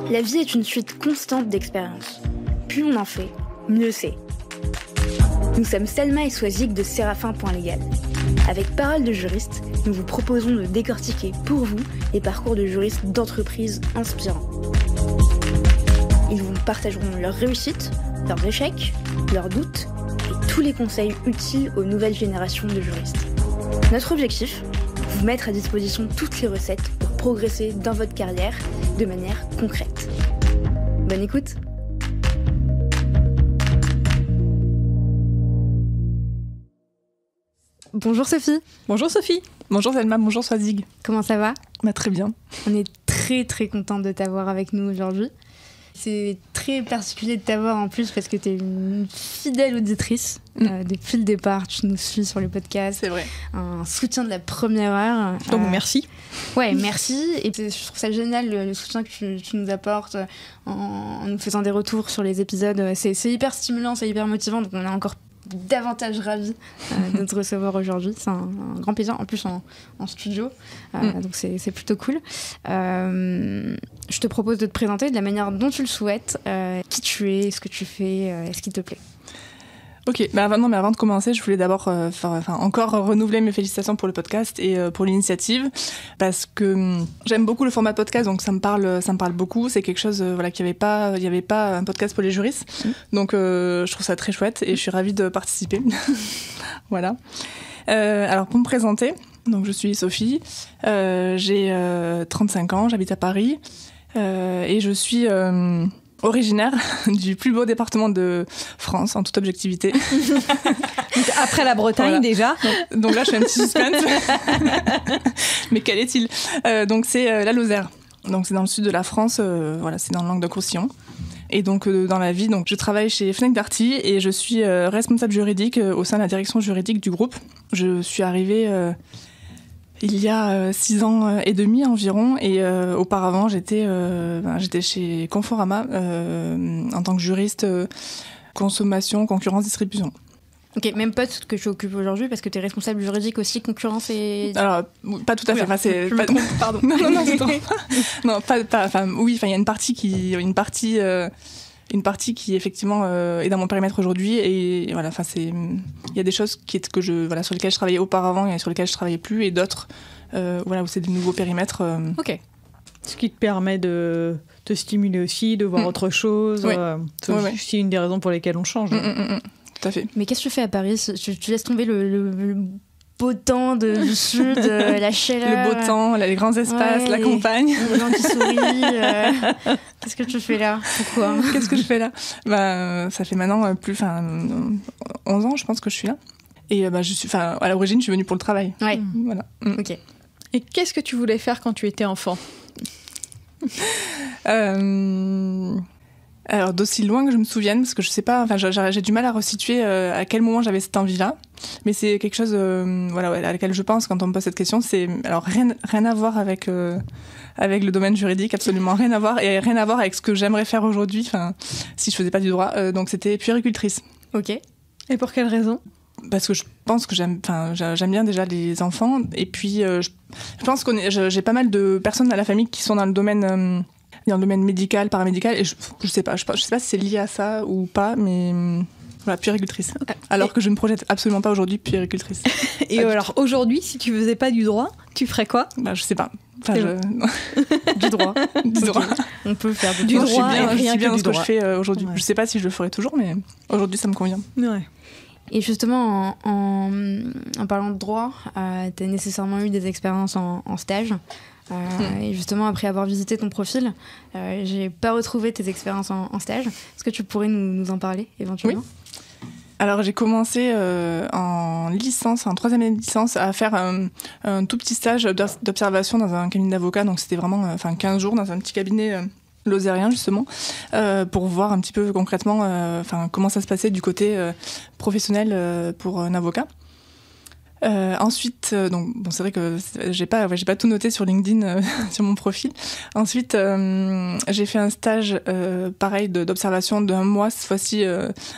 La vie est une suite constante d'expériences. Plus on en fait, mieux c'est. Nous sommes Selma et Swazik de Séraphin.légal. Avec Parole de juriste, nous vous proposons de décortiquer pour vous les parcours de juristes d'entreprises inspirants. Ils vous partageront leurs réussites, leurs échecs, leurs doutes et tous les conseils utiles aux nouvelles générations de juristes. Notre objectif, vous mettre à disposition toutes les recettes pour progresser dans votre carrière de manière concrète. Bonne écoute! Bonjour Sophie. Bonjour Sophie. Bonjour Selma, bonjour Swazik. Comment ça va ? Très bien. On est très contente de t'avoir avec nous aujourd'hui. C'est très particulier de t'avoir en plus parce que tu es une fidèle auditrice. Depuis le départ, tu nous suis sur les podcasts. C'est vrai. Un soutien de la première heure. Donc merci. Ouais, merci. Et je trouve ça génial le soutien que tu nous apportes en nous faisant des retours sur les épisodes. C'est hyper stimulant, c'est hyper motivant. Donc on est encore davantage ravie de te recevoir aujourd'hui. C'est un grand plaisir, en plus en studio. Donc c'est plutôt cool. Je te propose de te présenter de la manière dont tu le souhaites. Qui tu es, ce que tu fais, ce qui te plaît. Ok, avant de commencer, je voulais d'abord encore renouveler mes félicitations pour le podcast et pour l'initiative, parce que j'aime beaucoup le format podcast, donc ça me parle beaucoup. C'est quelque chose, qu'il n'y avait pas un podcast pour les juristes, donc je trouve ça très chouette et je suis ravie de participer. Voilà. Alors pour me présenter, donc je suis Sophie, j'ai 35 ans, j'habite à Paris et je suis originaire du plus beau département de France, en toute objectivité. Donc après la Bretagne, voilà. Déjà. Donc là, je fais un petit suspense. Mais quel est-il ? Donc c'est la Lozère. Donc c'est dans le sud de la France, c'est dans le Languedoc-Roussillon. Et donc dans la vie, je travaille chez Fnac Darty et je suis responsable juridique au sein de la direction juridique du groupe. Je suis arrivée il y a 6 ans et demi environ, et auparavant j'étais chez Conforama en tant que juriste consommation, concurrence, distribution. Ok, même poste que tu occupes aujourd'hui parce que tu es responsable juridique aussi, concurrence et... Alors, pas tout à fait. Enfin, c'est pas... Pardon. Non, c'est trop... Non, pas... Enfin, oui, il y a une partie qui effectivement est dans mon périmètre aujourd'hui, et voilà, il y a des choses sur lesquelles je travaillais auparavant et sur lesquelles je travaillais plus, et d'autres où c'est des nouveaux périmètres. Ok. Ce qui te permet de te stimuler aussi, de voir autre chose. Oui. C'est aussi une des raisons pour lesquelles on change. Tout à fait. Mais qu'est-ce que tu fais à Paris ? Tu laisses tomber le beau temps du sud, la chaleur. Le beau temps, les grands espaces, la campagne. Les gens qui sourient. Qu'est-ce que tu fais là ? Pourquoi ? Qu'est-ce que je fais là ? Ça fait maintenant 11 ans, je pense, que je suis là. Et à l'origine, je suis venue pour le travail. Ouais. Voilà. Ok. Et qu'est-ce que tu voulais faire quand tu étais enfant ? Alors, d'aussi loin que je me souvienne, parce que je sais pas, j'ai du mal à resituer à quel moment j'avais cette envie-là, mais c'est quelque chose à laquelle je pense quand on me pose cette question. C'est alors rien à voir avec le domaine juridique, absolument rien à voir, et rien à voir avec ce que j'aimerais faire aujourd'hui, si je faisais pas du droit. Donc c'était puéricultrice. Ok. Et pour quelle raison ? Parce que je pense que j'aime bien déjà les enfants, et puis je pense j'ai pas mal de personnes à la famille qui sont dans le domaine médical, paramédical, et je sais pas si c'est lié à ça ou pas, mais voilà, puéricultrice. Alors que je ne projette absolument pas aujourd'hui puéricultrice. Et alors aujourd'hui, si tu faisais pas du droit, tu ferais quoi ? Je sais pas. Du droit. Du droit. On peut faire du droit. Je suis bien dans ce que droit. je fais aujourd'hui. Ouais. Je sais pas si je le ferai toujours, mais aujourd'hui ça me convient. Ouais. Et justement, en parlant de droit, tu as nécessairement eu des expériences en stage. Et justement, après avoir visité ton profil, j'ai pas retrouvé tes expériences en stage. Est-ce que tu pourrais nous en parler éventuellement ? Oui. Alors j'ai commencé en licence, en 3e année de licence, à faire un tout petit stage d'observation dans un cabinet d'avocat. Donc c'était vraiment 15 jours dans un petit cabinet lozérien justement, pour voir un petit peu concrètement comment ça se passait du côté professionnel pour un avocat. Ensuite, c'est vrai que j'ai pas tout noté sur LinkedIn sur mon profil. Ensuite, j'ai fait un stage pareil d'observation d'1 mois, cette fois-ci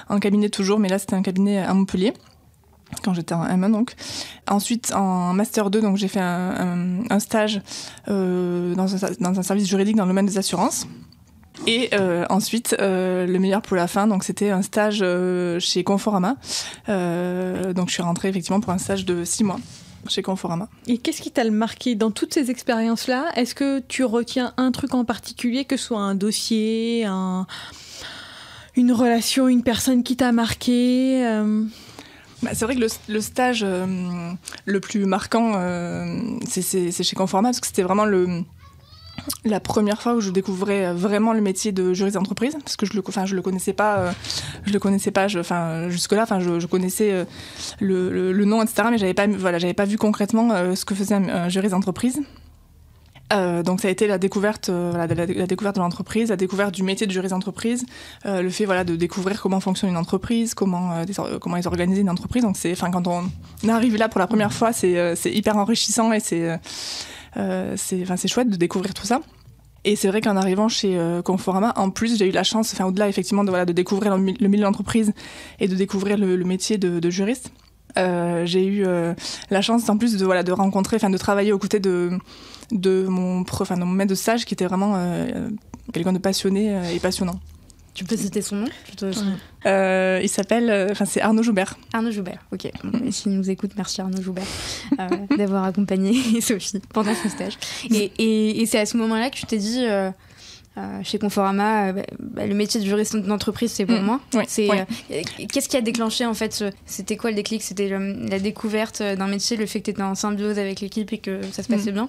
en cabinet toujours, mais là c'était un cabinet à Montpellier. Quand j'étais en M1 donc. Ensuite en Master 2, donc j'ai fait un stage dans un service juridique dans le domaine des assurances. Et ensuite, le meilleur pour la fin, donc c'était un stage chez Conforama. Donc je suis rentrée effectivement pour un stage de 6 mois chez Conforama. Et qu'est-ce qui t'a le marqué dans toutes ces expériences-là? Est-ce que tu retiens un truc en particulier, que ce soit un dossier, une relation, une personne qui t'a marqué C'est vrai que le stage le plus marquant, c'est chez Conforama, parce que c'était vraiment la première fois où je découvrais vraiment le métier de juriste d'entreprise, parce que je le connaissais pas, jusque-là, je connaissais le nom, etc., mais j'avais pas vu concrètement ce que faisait un juriste d'entreprise. Donc ça a été la découverte, la découverte de l'entreprise, la découverte du métier de juriste d'entreprise, le fait de découvrir comment fonctionne une entreprise, comment ils organisent une entreprise. Donc quand on arrive là pour la première fois, c'est hyper enrichissant et c'est chouette de découvrir tout ça. Et c'est vrai qu'en arrivant chez Conforama, en plus, j'ai eu la chance, au-delà effectivement de découvrir le milieu de l'entreprise et de découvrir le métier de juriste. J'ai eu la chance en plus de rencontrer, de travailler aux côtés de mon maître de stage qui était vraiment quelqu'un de passionné et passionnant. Tu peux citer son nom? Il s'appelle, c'est Arnaud Joubert. Arnaud Joubert, ok. S'il nous écoute, merci Arnaud Joubert d'avoir accompagné Sophie pendant son stage. Et c'est à ce moment-là que tu t'es dit, chez Conforama, le métier de juriste d'entreprise, c'est pour moi. Oui, qu'est-ce qui a déclenché en fait? C'était quoi le déclic? C'était la découverte d'un métier, le fait que tu étais en symbiose avec l'équipe et que ça se passait bien?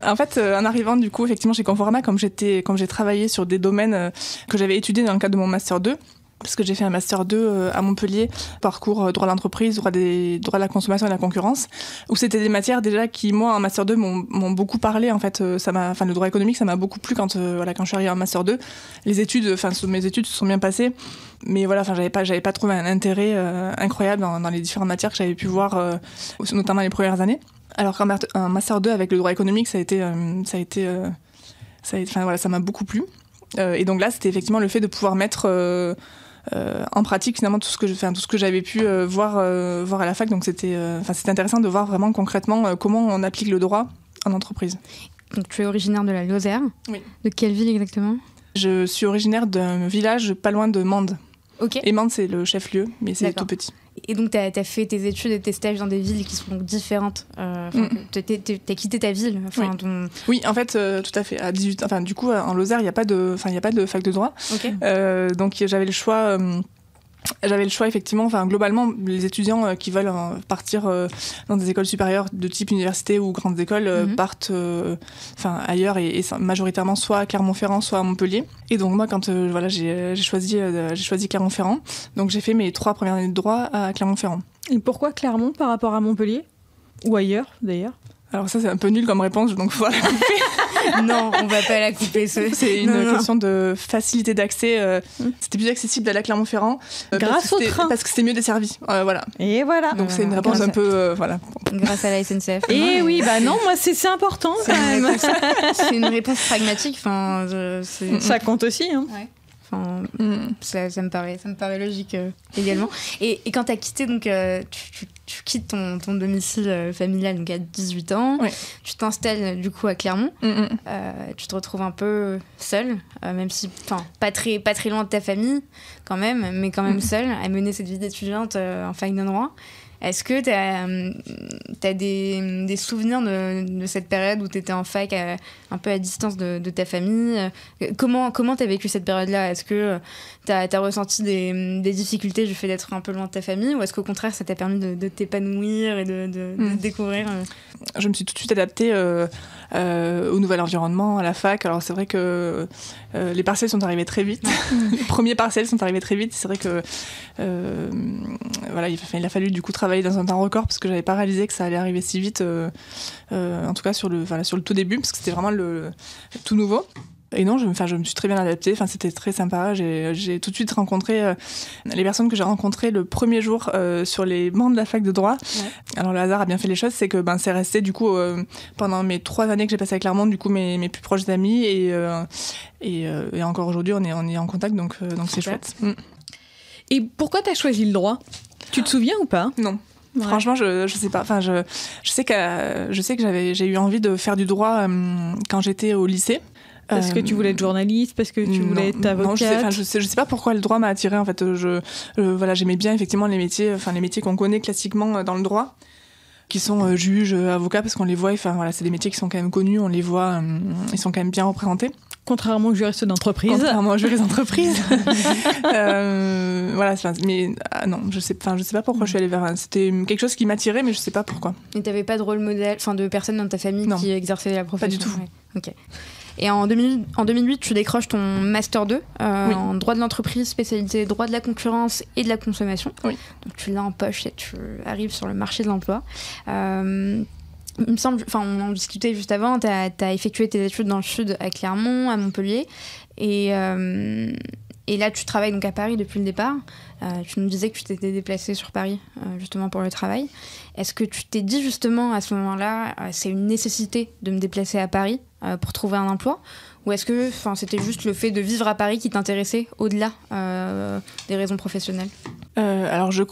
En fait, en arrivant du coup effectivement chez Conforama, comme j'ai travaillé sur des domaines que j'avais étudiés dans le cadre de mon master 2, parce que j'ai fait un master 2 à Montpellier, parcours droit de l'entreprise, droit de la consommation et de la concurrence, où c'était des matières déjà qui, moi, en master 2, m'ont beaucoup parlé. En fait, le droit économique, ça m'a beaucoup plu quand je suis arrivée en master 2. Mes études se sont bien passées, mais j'avais pas trouvé un intérêt incroyable dans les différentes matières que j'avais pu voir, notamment les premières années. Alors qu'un master 2 avec le droit économique, ça m'a beaucoup plu. Et donc là, c'était effectivement le fait de pouvoir mettre en pratique finalement tout ce que j'avais pu voir à la fac. Donc c'était intéressant de voir vraiment concrètement comment on applique le droit en entreprise. Donc tu es originaire de la Lozère. Oui. De quelle ville exactement? Je suis originaire d'un village pas loin de Mende. Ok. Et Mende, c'est le chef-lieu, mais c'est tout petit. Et donc, tu as fait tes études et tes stages dans des villes qui sont donc différentes. Tu as quitté ta ville. Oui, en fait, tout à fait. À 18 ans, du coup, en Lozère, il n'y a pas de fac de droit. Okay. Donc, j'avais le choix. Effectivement, globalement, les étudiants qui veulent partir dans des écoles supérieures de type université ou grandes écoles partent ailleurs et majoritairement soit à Clermont-Ferrand, soit à Montpellier. Et donc moi, quand j'ai choisi Clermont-Ferrand, donc j'ai fait mes 3 premières années de droit à Clermont-Ferrand. Et pourquoi Clermont par rapport à Montpellier? Ou ailleurs, d'ailleurs? Alors ça, c'est un peu nul comme réponse, donc il faut la couper. Non, on va pas la couper. C'est une question de facilité d'accès. C'était plus accessible d'aller à Clermont-Ferrand. Grâce au train. Parce que c'était mieux desservi. Voilà. Et voilà. Donc c'est une réponse un peu... Grâce à la SNCF. Et oui, non, moi c'est important quand même. C'est une réponse pragmatique. Ça compte aussi. Hein. Ouais. Ça me paraît logique également. Et quand tu as quitté, donc, tu quittes ton domicile familial donc à 18 ans, tu t'installes du coup à Clermont, tu te retrouves un peu seule, même si pas très loin de ta famille quand même, mais quand même seule à mener cette vie d'étudiante en fac de droit. Est-ce que t'as des souvenirs de cette période où t'étais en fac un peu à distance de ta famille? Comment t'as vécu cette période-là? Est-ce que t'as ressenti des difficultés du fait d'être un peu loin de ta famille, ou est-ce qu'au contraire ça t'a permis de t'épanouir et de découvrir? Je me suis tout de suite adaptée au nouvel environnement, à la fac. Alors c'est vrai que les partiels sont arrivés très vite. Les premiers partiels sont arrivés très vite. C'est vrai que il a fallu du coup travailler dans un temps record parce que j'avais pas réalisé que ça allait arriver si vite. En tout cas sur le tout début, parce que c'était vraiment le tout nouveau. Et non, je me suis très bien adaptée. C'était très sympa. J'ai tout de suite rencontré les personnes que j'ai rencontrées le premier jour sur les bancs de la fac de droit. Ouais. Alors le hasard a bien fait les choses, c'est que c'est resté du coup pendant mes 3 années que j'ai passées à Clermont, du coup mes plus proches amis et encore aujourd'hui on est en contact, donc c'est chouette. Et pourquoi t'as choisi le droit? Tu te souviens ou pas? Non. Ouais. Franchement, je sais pas. Je sais que j'ai eu envie de faire du droit quand j'étais au lycée. Parce que tu voulais être journaliste, parce que tu voulais être avocate. Non, je sais pas pourquoi le droit m'a attirée. En fait, voilà, j'aimais bien effectivement les métiers qu'on connaît classiquement dans le droit, qui sont juges, avocats, parce qu'on les voit. Enfin voilà, c'est des métiers qui sont quand même connus. On les voit, ils sont quand même bien représentés. Contrairement aux juristes d'entreprise. Contrairement aux juristes d'entreprise. Voilà, mais non, je sais pas pourquoi je suis allée vers. C'était quelque chose qui m'attirait, mais je sais pas pourquoi. Et t'avais pas de rôle modèle, de personnes dans ta famille qui exerçaient la profession? Pas du tout. Ouais. Ok. Et en 2008, tu décroches ton Master 2 en droit de l'entreprise, spécialité droit de la concurrence et de la consommation. Oui. Donc tu l'as en poche et tu arrives sur le marché de l'emploi. Il me semble, on en discutait juste avant, tu as effectué tes études dans le sud à Clermont, à Montpellier. Et là, tu travailles donc à Paris depuis le départ. Tu nous disais que tu t'étais déplacée sur Paris justement pour le travail. Est-ce que tu t'es dit justement à ce moment-là, c'est une nécessité de me déplacer à Paris pour trouver un emploi? Ou est-ce que c'était juste le fait de vivre à Paris qui t'intéressait au-delà des raisons professionnelles? Alors je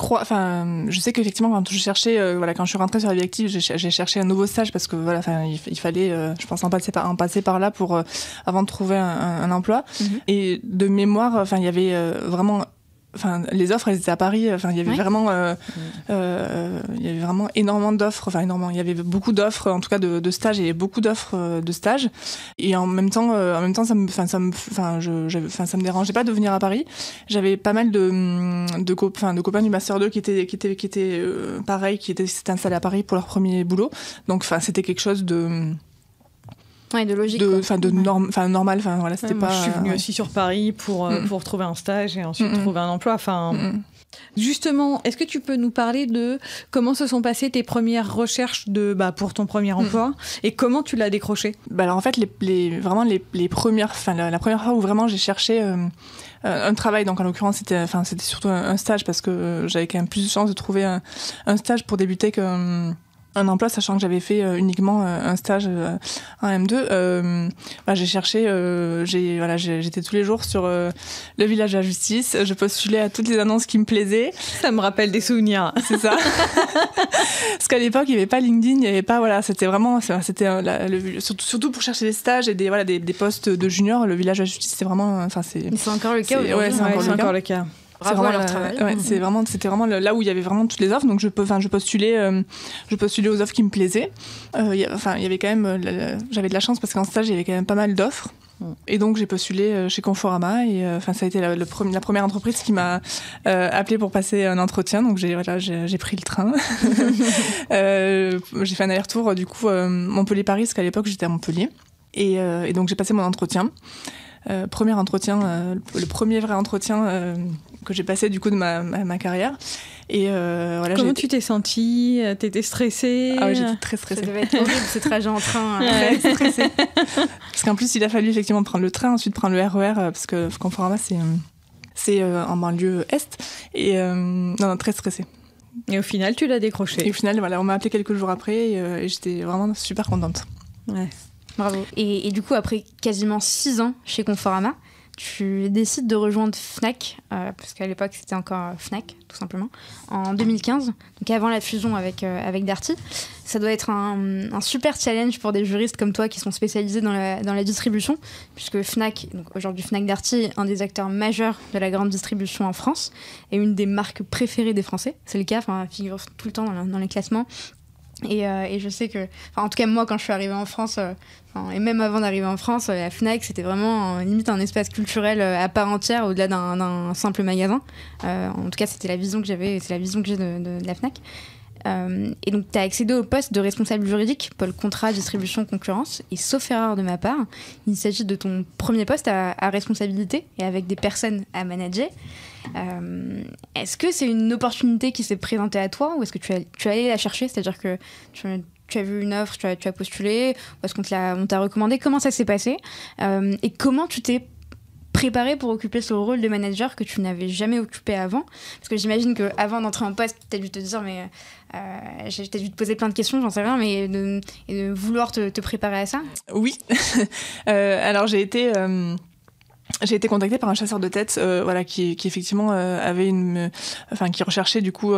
sais qu'effectivement quand je cherchais, quand je suis rentrée sur la vie active, j'ai cherché un nouveau stage parce que il fallait, je pense, en passer par là pour avant de trouver un emploi. Et de mémoire, il y avait vraiment. Les offres, elles étaient à Paris. Il y avait vraiment, énormément d'offres. Il y avait beaucoup d'offres, en tout cas de stages. Il y avait beaucoup d'offres de stages. Et en même temps, ça me dérangeait pas de venir à Paris. J'avais pas mal de copains du master 2 qui étaient pareil, qui s'étaient installés à Paris pour leur premier boulot. Donc, c'était quelque chose de logique, normal, c'était pas. Moi, je suis venue aussi sur Paris pour trouver un stage et ensuite trouver un emploi. Justement, est-ce que tu peux nous parler de comment se sont passées tes premières recherches pour ton premier emploi et comment tu l'as décroché? Alors en fait, les premières, la première fois où vraiment j'ai cherché un travail, donc en l'occurrence c'était surtout un stage parce que j'avais quand même plus de chances de trouver un stage pour débuter un emploi, sachant que j'avais fait uniquement un stage en M2. J'ai cherché, j'étais tous les jours sur le village de la justice, je postulais à toutes les annonces qui me plaisaient. Ça me rappelle des souvenirs. C'est ça. Parce qu'à l'époque, il n'y avait pas LinkedIn, il n'y avait pas, c'était vraiment, surtout pour chercher des stages et des postes de junior, le village de la justice, c'est vraiment, c'est encore le cas aujourd'hui. Ouais, c'est encore le cas. Bravo à leur travail. C'était vraiment là où il y avait vraiment toutes les offres, donc je postulais aux offres qui me plaisaient. Il y avait quand même, j'avais de la chance parce qu'en stage il y avait quand même pas mal d'offres. Et donc j'ai postulé chez Conforama et ça a été la première entreprise qui m'a appelée pour passer un entretien, donc j'ai pris le train. J'ai fait un aller-retour du coup Montpellier-Paris parce qu'à l'époque j'étais à Montpellier et donc j'ai passé mon entretien. Premier entretien, le premier vrai entretien que j'ai passé du coup de ma carrière. Et comment tu t'es sentie? T'étais stressée? Ah oui, j'étais très stressée. Ça devait être horrible ce trajet en train. Très stressée. Parce qu'en plus il a fallu effectivement prendre le train, ensuite prendre le RER parce que Conforama c'est en banlieue est et non, très stressée. Et au final tu l'as décroché? Et au final on m'a appelé quelques jours après et j'étais vraiment super contente. Ouais. Bravo. Et du coup, après quasiment 6 ans chez Conforama, tu décides de rejoindre Fnac, parce qu'à l'époque, c'était encore Fnac, tout simplement, en 2015, donc avant la fusion avec Darty. Ça doit être un super challenge pour des juristes comme toi qui sont spécialisés dans la distribution, puisque Fnac, donc aujourd'hui Fnac Darty, est un des acteurs majeurs de la grande distribution en France et une des marques préférées des Français. C'est le cas, figure tout le temps dans les classements. Et je sais que, en tout cas moi quand je suis arrivée en France, et même avant d'arriver en France, la Fnac c'était vraiment limite un espace culturel à part entière au-delà d'un simple magasin. En tout cas c'était la vision que j'avais, c'est la vision que j'ai de la Fnac. Et donc tu as accédé au poste de responsable juridique, pôle contrat, distribution, concurrence, et sauf erreur de ma part, il s'agit de ton premier poste à responsabilité et avec des personnes à manager. Est-ce que c'est une opportunité qui s'est présentée à toi ou est-ce que tu es allé la chercher, c'est-à-dire que tu as vu une offre, tu as postulé, ou est-ce qu'on t'a recommandé? Comment ça s'est passé et comment tu t'es préparé pour occuper ce rôle de manager que tu n'avais jamais occupé avant? Parce que j'imagine qu'avant d'entrer en poste, tu as dû te dire j'ai dû te poser plein de questions, j'en sais rien, mais de vouloir te préparer à ça. Oui. Alors j'ai été contactée par un chasseur de tête qui effectivement avait qui recherchait du coup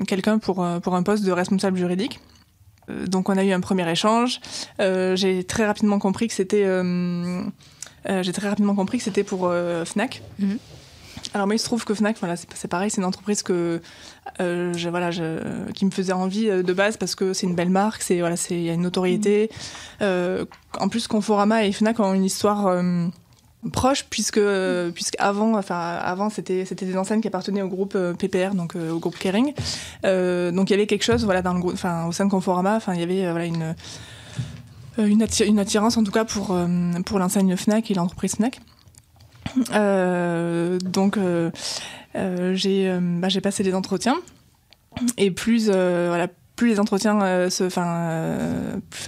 quelqu'un pour un poste de responsable juridique. Donc on a eu un premier échange. J'ai très rapidement compris que c'était pour Fnac. Mhm. Alors moi il se trouve que Fnac, voilà, c'est pareil, c'est une entreprise qui me faisait envie de base parce que c'est une belle marque, il y a une notoriété. En plus Conforama et Fnac ont une histoire proche puisque avant c'était des enseignes qui appartenaient au groupe PPR, donc au groupe Kering. Donc il y avait quelque chose dans le groupe, au sein de Conforama, il y avait une attirance en tout cas pour l'enseigne Fnac et l'entreprise Fnac. Donc j'ai passé des entretiens et plus les entretiens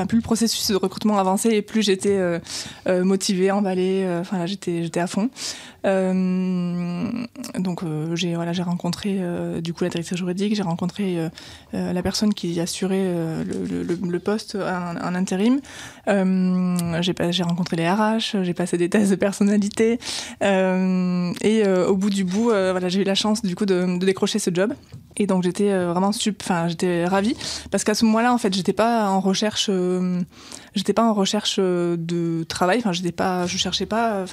plus le processus de recrutement avançait et plus j'étais motivée, emballée, j'étais à fond. Donc j'ai rencontré du coup la directrice juridique, j'ai rencontré la personne qui assurait le poste en intérim. J'ai rencontré les RH, j'ai passé des tests de personnalité et au bout du bout, j'ai eu la chance du coup de décrocher ce job. Et donc j'étais vraiment j'étais ravie parce qu'à ce moment-là en fait j'étais pas en recherche de travail, je cherchais pas,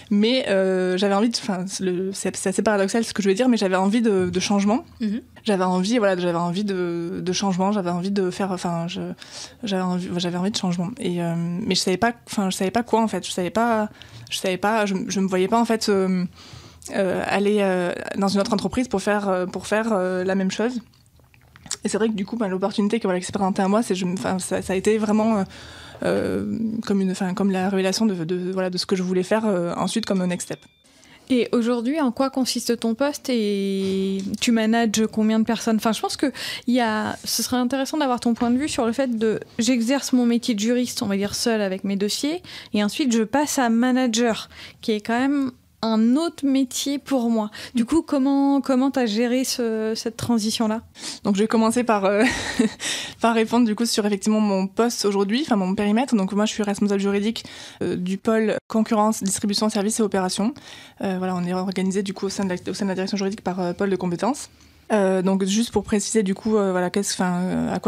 mais j'avais envie c'est assez paradoxal ce que je vais dire, mais j'avais envie de changement. Mm-hmm. J'avais envie de changement, j'avais envie de faire, j'avais envie de changement. Et mais je savais pas quoi en fait, je me voyais pas en fait aller dans une autre entreprise pour faire la même chose. Et c'est vrai que du coup l'opportunité qui s'est présentée à moi, ça a été vraiment comme la révélation de ce que je voulais faire ensuite comme next step. Et aujourd'hui, en quoi consiste ton poste et tu manages combien de personnes ? Je pense que ce serait intéressant d'avoir ton point de vue sur le fait j'exerce mon métier de juriste, on va dire seul avec mes dossiers, et ensuite je passe à manager, qui est quand même un autre métier pour moi. Du coup, comment t'as géré cette transition-là ? Donc, je vais commencer par répondre du coup sur effectivement mon poste aujourd'hui, mon périmètre. Donc, moi, je suis responsable juridique du pôle concurrence, distribution, services et opérations. On est organisé du coup au sein de la direction juridique par pôle de compétences. Donc juste pour préciser du coup à quoi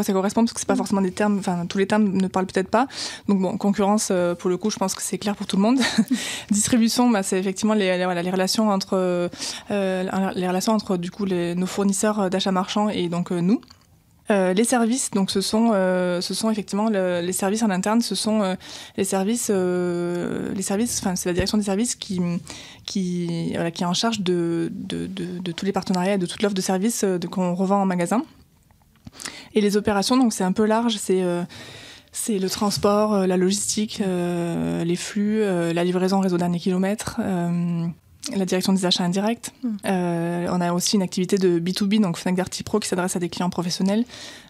ça correspond, parce que c'est pas forcément des termes, tous les termes ne parlent peut-être pas. Donc bon, concurrence pour le coup je pense que c'est clair pour tout le monde. Distribution, c'est effectivement les relations entre du coup nos fournisseurs d'achat marchand et donc nous. Les services, donc ce sont effectivement les services en interne, ce sont les services, c'est la direction des services qui est en charge de tous les partenariats et de toute l'offre de services qu'on revend en magasin. Et les opérations, donc c'est un peu large, c'est le transport, la logistique, les flux, la livraison réseau dernier kilomètre. La direction des achats indirects. On a aussi une activité de B2B, donc Fnac Darty Pro, qui s'adresse à des clients professionnels.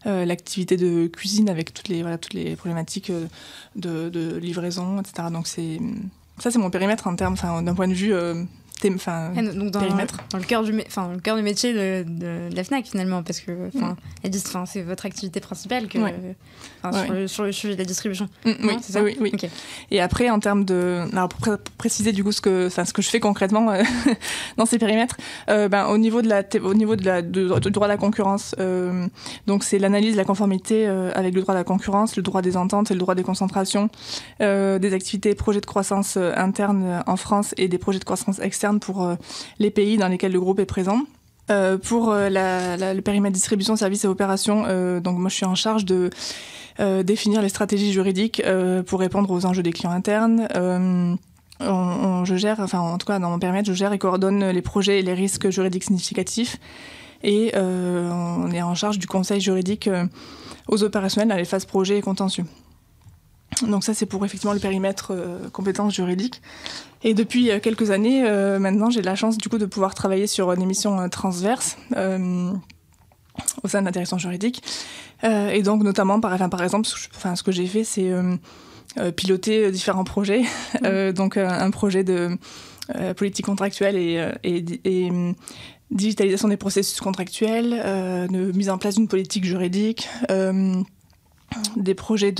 L'activité de cuisine avec toutes les problématiques de livraison, etc. Donc c'est mon périmètre en termes, d'un point de vue donc périmètre. Dans le cœur du métier de la Fnac finalement, parce que c'est votre activité principale sur le sujet de la distribution. Oui, c'est ça. Oui. Okay. Et après en termes alors pour préciser du coup ce que je fais concrètement dans ces périmètres, au niveau du droit de la concurrence, donc c'est l'analyse de la conformité avec le droit de la concurrence, le droit des ententes et le droit des concentrations, des activités et projets de croissance interne en France et des projets de croissance externe pour les pays dans lesquels le groupe est présent. Pour le périmètre distribution, services et opérations, donc moi je suis en charge de définir les stratégies juridiques pour répondre aux enjeux des clients internes. Je gère, en tout cas dans mon périmètre, je gère et coordonne les projets et les risques juridiques significatifs. Et on est en charge du conseil juridique aux opérationnels dans les phases projet et contentieux. Donc ça, c'est pour effectivement le périmètre compétences juridiques. Et depuis quelques années, maintenant, j'ai la chance du coup de pouvoir travailler sur des missions transverses au sein de la direction juridique. Et donc notamment, par exemple, ce que j'ai fait, c'est piloter différents projets. Donc un projet de politique contractuelle et digitalisation des processus contractuels, de mise en place d'une politique juridique. Des projets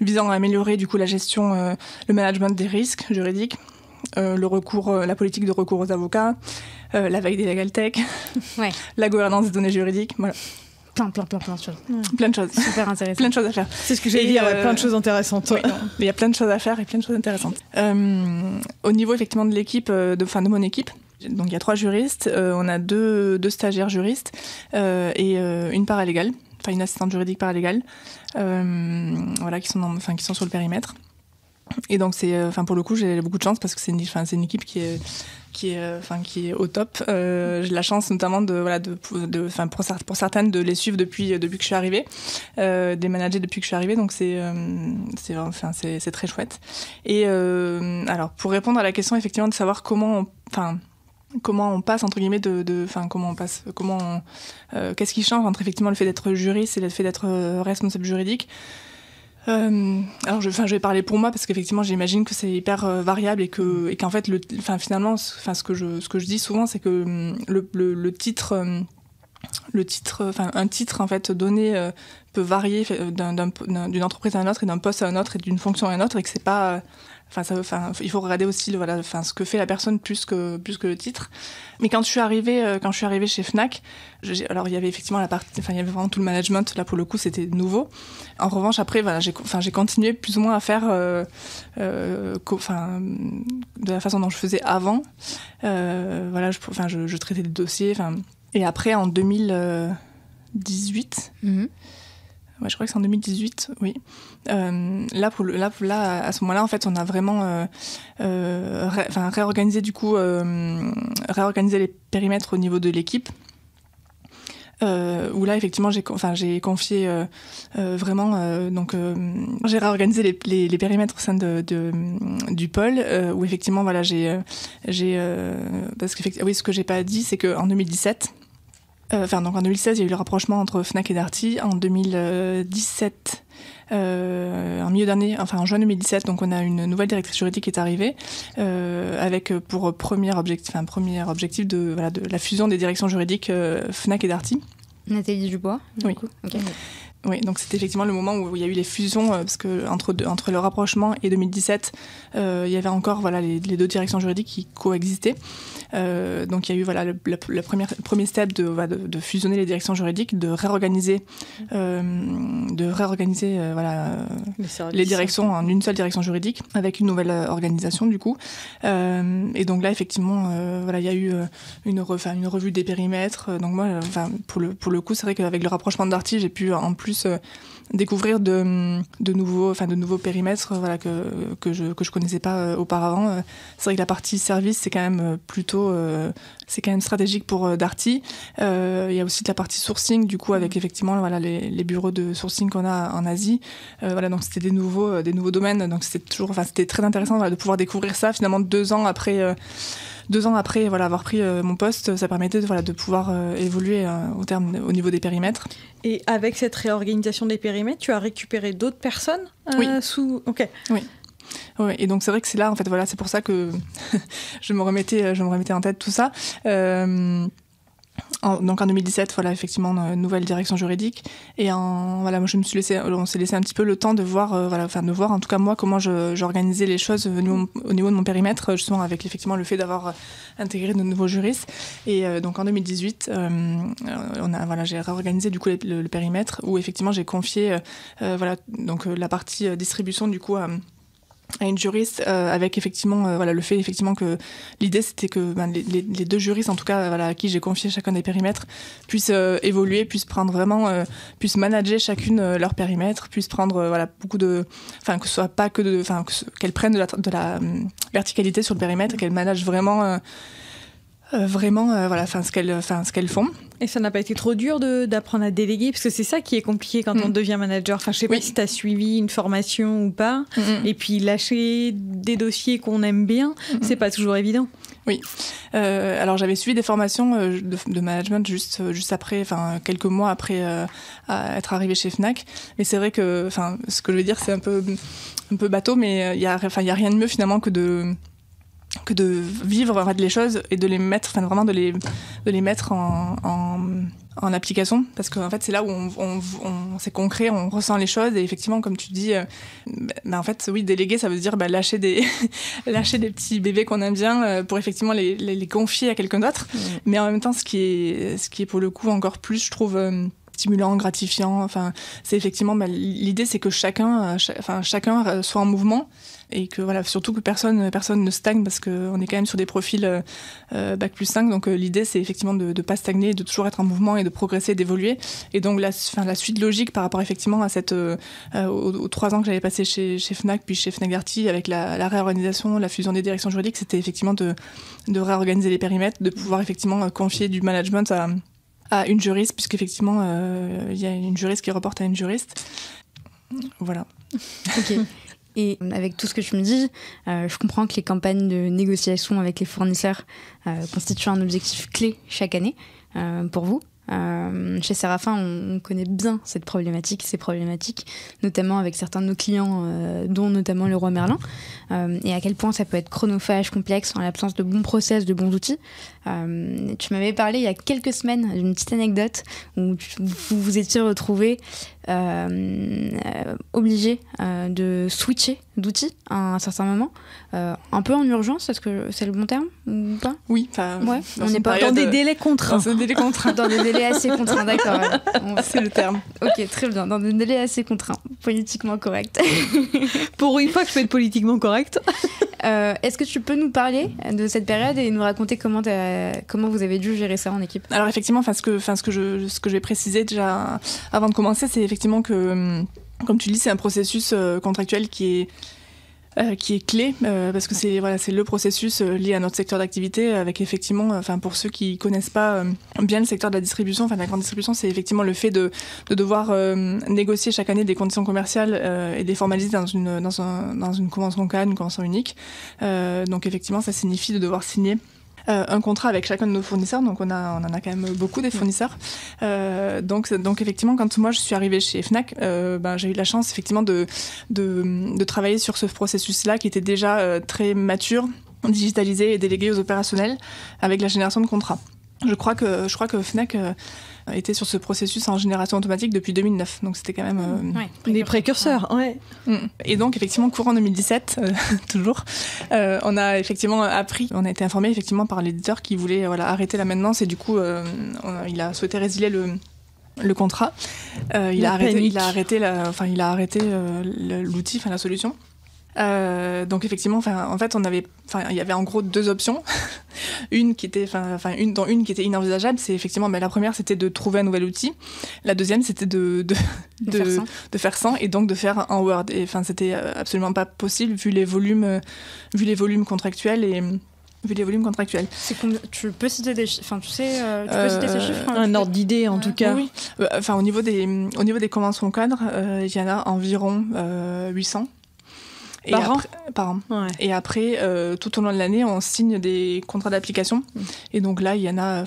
visant à améliorer du coup la gestion, le management des risques juridiques, la politique de recours aux avocats, la veille des legal tech, la gouvernance des données juridiques, voilà. plein de choses. Plein de choses. Super intéressant. Plein de choses à faire. C'est ce que j'allais dire, plein de choses intéressantes. Oui, il y a plein de choses à faire et plein de choses intéressantes. Au niveau effectivement de l'équipe, de mon équipe, donc il y a 3 juristes, on a 2 stagiaires juristes et une paralégale, enfin une assistante juridique paralégale, voilà, qui sont sur le périmètre. Et donc pour le coup j'ai beaucoup de chance parce que c'est une équipe qui est au top. J'ai la chance notamment pour certaines de les suivre depuis que je suis arrivée, des managers depuis que je suis arrivée, donc c'est très chouette. Et alors pour répondre à la question effectivement de savoir comment on passe entre guillemets qu'est-ce qui change entre effectivement le fait d'être juriste et le fait d'être responsable juridique. Alors je vais parler pour moi parce qu'effectivement j'imagine que c'est hyper variable et qu'en fait finalement ce que je dis souvent c'est que le titre un titre en fait donné peut varier d'une entreprise à une autre et d'un poste à un autre et d'une fonction à une autre et que c'est pas il faut regarder aussi ce que fait la personne plus que le titre. Mais quand je suis arrivée chez Fnac, alors il y avait effectivement la partie, il y avait vraiment tout le management. Là pour le coup c'était nouveau. En revanche après j'ai continué plus ou moins à faire de la façon dont je faisais avant. Je traitais des dossiers. Et après en 2018. Ouais, je crois que c'est en 2018, oui. Là, à ce moment-là, en fait, on a vraiment réorganisé les périmètres au niveau de l'équipe. Où là, effectivement, j'ai confié j'ai réorganisé les périmètres au sein du pôle, où effectivement, voilà, parce que ce que j'ai pas dit, c'est qu'en 2017. Donc en 2016, il y a eu le rapprochement entre Fnac et Darty. En 2017, en milieu d'année, en juin 2017, donc on a une nouvelle directrice juridique qui est arrivée, avec pour premier objectif de la fusion des directions juridiques Fnac et Darty. Nathalie Dubois. Oui. Okay. Oui, donc c'était effectivement le moment où il y a eu les fusions, parce que entre le rapprochement et 2017, il y avait encore les 2 directions juridiques qui coexistaient. Donc il y a eu le premier step de fusionner les directions juridiques, de réorganiser les directions en une seule direction juridique avec une nouvelle organisation du coup. Et donc là effectivement il y a eu une revue des périmètres. Donc moi pour le coup c'est vrai qu'avec le rapprochement de Darty, j'ai pu en plus découvrir de nouveaux périmètres que je connaissais pas auparavant. C'est vrai que la partie service c'est quand même stratégique pour Darty. Il y a aussi de la partie sourcing du coup avec effectivement les bureaux de sourcing qu'on a en Asie. Donc c'était des nouveaux domaines, donc c'était très intéressant de pouvoir découvrir ça finalement 2 ans après avoir pris mon poste. Ça permettait de pouvoir évoluer au niveau des périmètres. Et avec cette réorganisation des périmètres, tu as récupéré d'autres personnes Oui. Ok. Oui. Ouais, et donc c'est vrai que c'est là, en fait, c'est pour ça que je me remettais en tête tout ça. Donc en 2017, effectivement, nouvelle direction juridique. Et moi, on s'est laissé un petit peu le temps de voir, de voir en tout cas moi comment j'organisais les choses au niveau de mon périmètre, justement avec effectivement le fait d'avoir intégré de nouveaux juristes. Et donc en 2018, j'ai réorganisé du coup le périmètre où effectivement j'ai confié, la partie distribution du coup à une juriste avec effectivement le fait effectivement que l'idée c'était que les 2 juristes en tout cas à qui j'ai confié chacun des périmètres puissent évoluer, puissent manager chacune leur périmètre, puissent prendre beaucoup de que ce soit pas que qu'elles prennent de la verticalité sur le périmètre et qu'elles managent vraiment ce qu'elles font. Et ça n'a pas été trop dur d'apprendre à déléguer, parce que c'est ça qui est compliqué quand on devient manager. Je sais pas si tu as suivi une formation ou pas, et puis lâcher des dossiers qu'on aime bien, c'est pas toujours évident. Oui. Alors j'avais suivi des formations de management juste après, quelques mois après être arrivée chez Fnac. Mais c'est vrai que, ce que je veux dire, c'est un peu bateau, mais il y a rien de mieux finalement que de vivre les choses et de les mettre, de les mettre en application, parce qu'en fait c'est là où c'est concret, on ressent les choses. Et effectivement comme tu dis, en fait oui, déléguer ça veut dire lâcher des petits bébés qu'on aime bien pour effectivement les confier à quelqu'un d'autre. Mais en même temps ce qui est pour le coup encore plus, je trouve, stimulant, gratifiant. Enfin, c'est effectivement l'idée, c'est que chacun soit en mouvement et que voilà, surtout que personne ne stagne parce qu'on est quand même sur des profils Bac+5. Donc l'idée, c'est effectivement de pas stagner, de toujours être en mouvement et de progresser, d'évoluer. Et donc la suite logique par rapport effectivement à aux 3 ans que j'avais passé chez Fnac puis chez Fnac Darty avec la réorganisation, la fusion des directions juridiques, c'était effectivement de réorganiser les périmètres, de pouvoir effectivement confier du management à une juriste, puisqu'effectivement il y a une juriste qui reporte à une juriste. Voilà. Ok. Et avec tout ce que tu me dis, je comprends que les campagnes de négociation avec les fournisseurs constituent un objectif clé chaque année pour vous. Chez Séraphin, on connaît bien ces problématiques, notamment avec certains de nos clients, dont notamment Leroy Merlin, et à quel point ça peut être chronophage, complexe, en l'absence de bons process, de bons outils. Tu m'avais parlé il y a quelques semaines d'une petite anecdote où vous vous étiez retrouvés obligés de switcher d'outils à un certain moment, un peu en urgence, est-ce que c'est le bon terme ou pas ? Oui, ouais, on n'est pas dans des délais contraints. Dans des délais contraints. Dans des délais assez contraints, d'accord. C'est le terme. Ok, très bien, dans des délais assez contraints, politiquement correct. Pour une fois que je peux être politiquement correcte. Est-ce que tu peux nous parler de cette période et nous raconter comment vous avez dû gérer ça en équipe ? Alors effectivement, ce que je vais préciser déjà avant de commencer, c'est effectivement que, comme tu dis, c'est un processus contractuel qui est clé, parce que c'est le processus lié à notre secteur d'activité, avec effectivement, pour ceux qui connaissent pas bien le secteur de la distribution, de la grande distribution, c'est effectivement le fait de devoir négocier chaque année des conditions commerciales et les formaliser dans une convention cadre, une convention unique. Donc effectivement, ça signifie de devoir signer un contrat avec chacun de nos fournisseurs, donc on en a quand même beaucoup des fournisseurs. Donc effectivement, quand moi je suis arrivée chez Fnac, j'ai eu la chance effectivement de travailler sur ce processus-là qui était déjà très mature, digitalisé et délégué aux opérationnels avec la génération de contrats. Je crois que Fnac était sur ce processus en génération automatique depuis 2009, donc c'était quand même des précurseurs. Ouais. Et donc effectivement, courant 2017, toujours, on a effectivement appris, on a été informé effectivement par l'éditeur qui voulait arrêter la maintenance, et du coup il a souhaité résilier le contrat. Il a arrêté l'outil, la solution. Donc effectivement, en fait, il y avait en gros 2 options. Une qui était inenvisageable, c'est effectivement, la première c'était de trouver un nouvel outil. La deuxième c'était de faire sans, et donc de faire en Word. Et c'était absolument pas possible vu les volumes contractuels et vu les volumes contractuels. Tu peux citer des chiffres, tu peux citer ces chiffres. Un ordre d'idée en tout cas. Oui. Au niveau des conventions cadres, il y en a environ 800. Par an. Ouais. Et après, tout au long de l'année, on signe des contrats d'application. Et donc là, il y en a,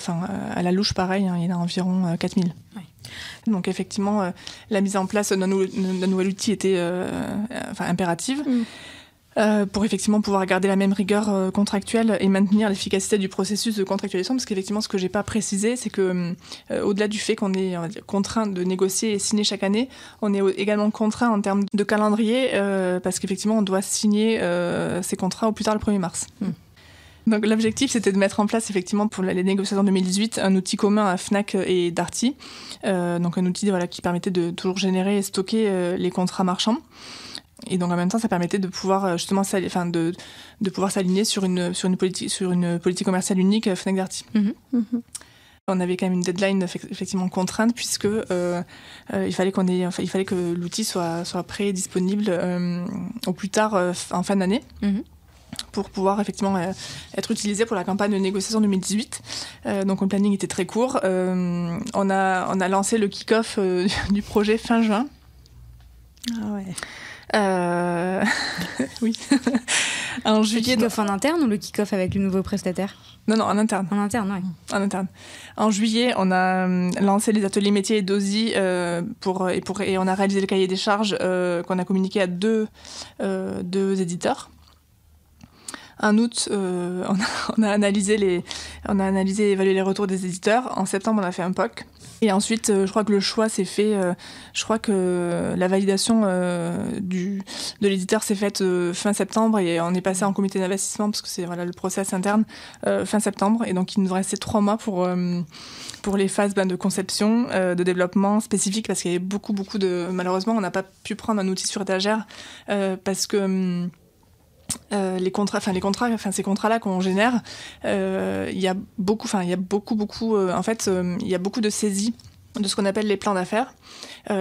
à la louche, pareil, il y en a environ 4000. Ouais. Donc effectivement, la mise en place d'un nouvel outil était impérative. Pour effectivement pouvoir garder la même rigueur contractuelle et maintenir l'efficacité du processus de contractualisation, parce qu'effectivement, ce que j'ai pas précisé, c'est que au-delà du fait qu'on est contraint de négocier et signer chaque année, on est également contraint en termes de calendrier, parce qu'effectivement, on doit signer ces contrats au plus tard le 1er mars. Donc l'objectif, c'était de mettre en place effectivement pour les négociations 2018 un outil commun à Fnac et Darty, donc un outil qui permettait de toujours générer et stocker les contrats marchands. Et donc en même temps, ça permettait de pouvoir justement de pouvoir s'aligner sur une politique commerciale unique Fnac Darty. On avait quand même une deadline effectivement contrainte, puisque il fallait que l'outil soit prêt et disponible au plus tard en fin d'année. Pour pouvoir effectivement être utilisé pour la campagne de négociation 2018. Donc le planning était très court. On a lancé le kick-off du projet fin juin. Ah ouais. Oui. En juillet. Le kick-off en interne ou le kick-off avec le nouveau prestataire ? Non, en interne. En interne, oui. En interne. En juillet, on a lancé les ateliers métiers et d'OSI et on a réalisé le cahier des charges qu'on a communiqué à deux éditeurs. en août, on a analysé et évalué les retours des éditeurs. En septembre, on a fait un POC. Et ensuite, je crois que le choix s'est fait. Je crois que la validation de l'éditeur s'est faite fin septembre et on est passé en comité d'investissement parce que c'est le process interne fin septembre. Et donc, il nous restait 3 mois pour les phases de conception, de développement spécifique parce qu'il y avait beaucoup de. Malheureusement, on n'a pas pu prendre un outil sur étagère parce que. Ces contrats-là qu'on génère, il y a beaucoup de saisies de ce qu'on appelle les plans d'affaires,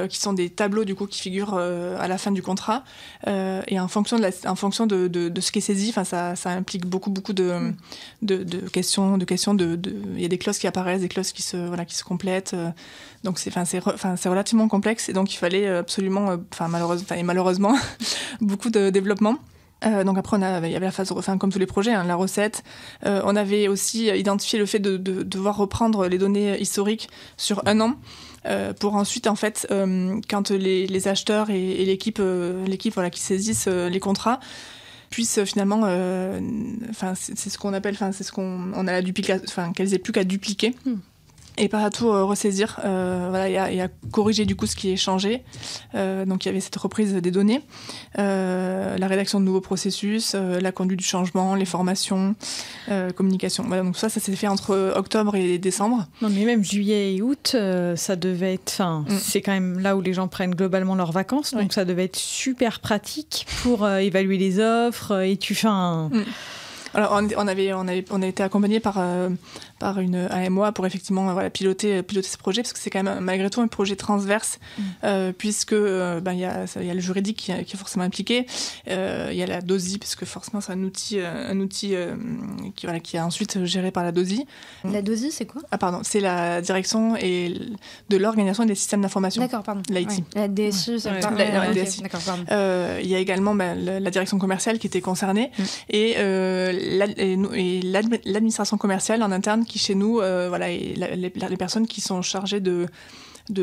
qui sont des tableaux du coup qui figurent à la fin du contrat, et en fonction de ce qui est saisi, ça implique beaucoup de questions, il y a des clauses qui apparaissent, des clauses qui se complètent, donc c'est relativement complexe et donc il fallait absolument, malheureusement beaucoup de développement. Donc après, il y avait la phase, comme tous les projets, la recette. On avait aussi identifié le fait de devoir reprendre les données historiques sur 1 an pour ensuite, en fait, quand les acheteurs et l'équipe qui saisissent les contrats puissent finalement, c'est ce qu'on appelle, on a la duplication, qu'elles aient plus qu'à dupliquer. Et pas à tout ressaisir, et à corriger du coup ce qui est changé. Donc il y avait cette reprise des données, la rédaction de nouveaux processus, la conduite du changement, les formations, communication. Voilà, donc ça s'est fait entre octobre et décembre. Non mais même juillet et août, ça devait être... C'est quand même là où les gens prennent globalement leurs vacances, donc ça devait être super pratique pour évaluer les offres et Alors on a été accompagnés par une AMOA pour effectivement piloter ce projet parce que c'est quand même malgré tout un projet transverse puisque il y a le juridique qui est forcément impliqué, il y a la DOSI parce que forcément c'est un outil qui est ensuite géré par la DOSI. La DOSI c'est quoi ? Ah pardon, c'est la direction de l'organisation des systèmes d'information. D'accord, pardon. L'IT. Oui. La DSI, c'est la DSI. D'accord, pardon. Il y a également la direction commerciale qui était concernée et l'administration commerciale en interne qui chez nous, et les personnes qui sont chargées de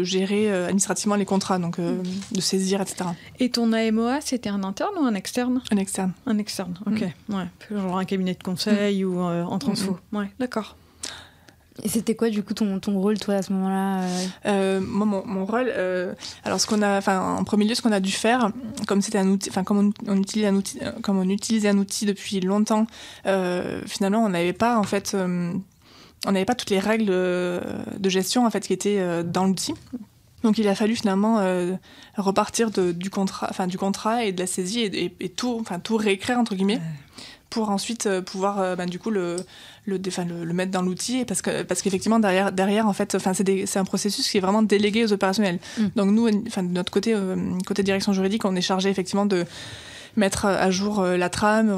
gérer administrativement les contrats, donc de saisir, etc. Et ton AMOA, c'était un interne ou un externe ? Un externe. Un externe, ok. Ouais. Genre un cabinet de conseil ou en transfo. Ouais, d'accord. Et c'était quoi du coup ton rôle toi à ce moment-là Moi, mon rôle, alors en premier lieu, ce qu'on a dû faire, comme c'était un outil, comme on utilisait un outil depuis longtemps, finalement on n'avait pas toutes les règles de gestion en fait qui étaient dans l'outil. Donc il a fallu finalement repartir du contrat et de la saisie et tout réécrire entre guillemets. Pour ensuite pouvoir du coup le mettre dans l'outil parce qu'effectivement derrière en fait c'est un processus qui est vraiment délégué aux opérationnels. Donc nous de notre côté direction juridique, on est chargé effectivement de mettre à jour la trame,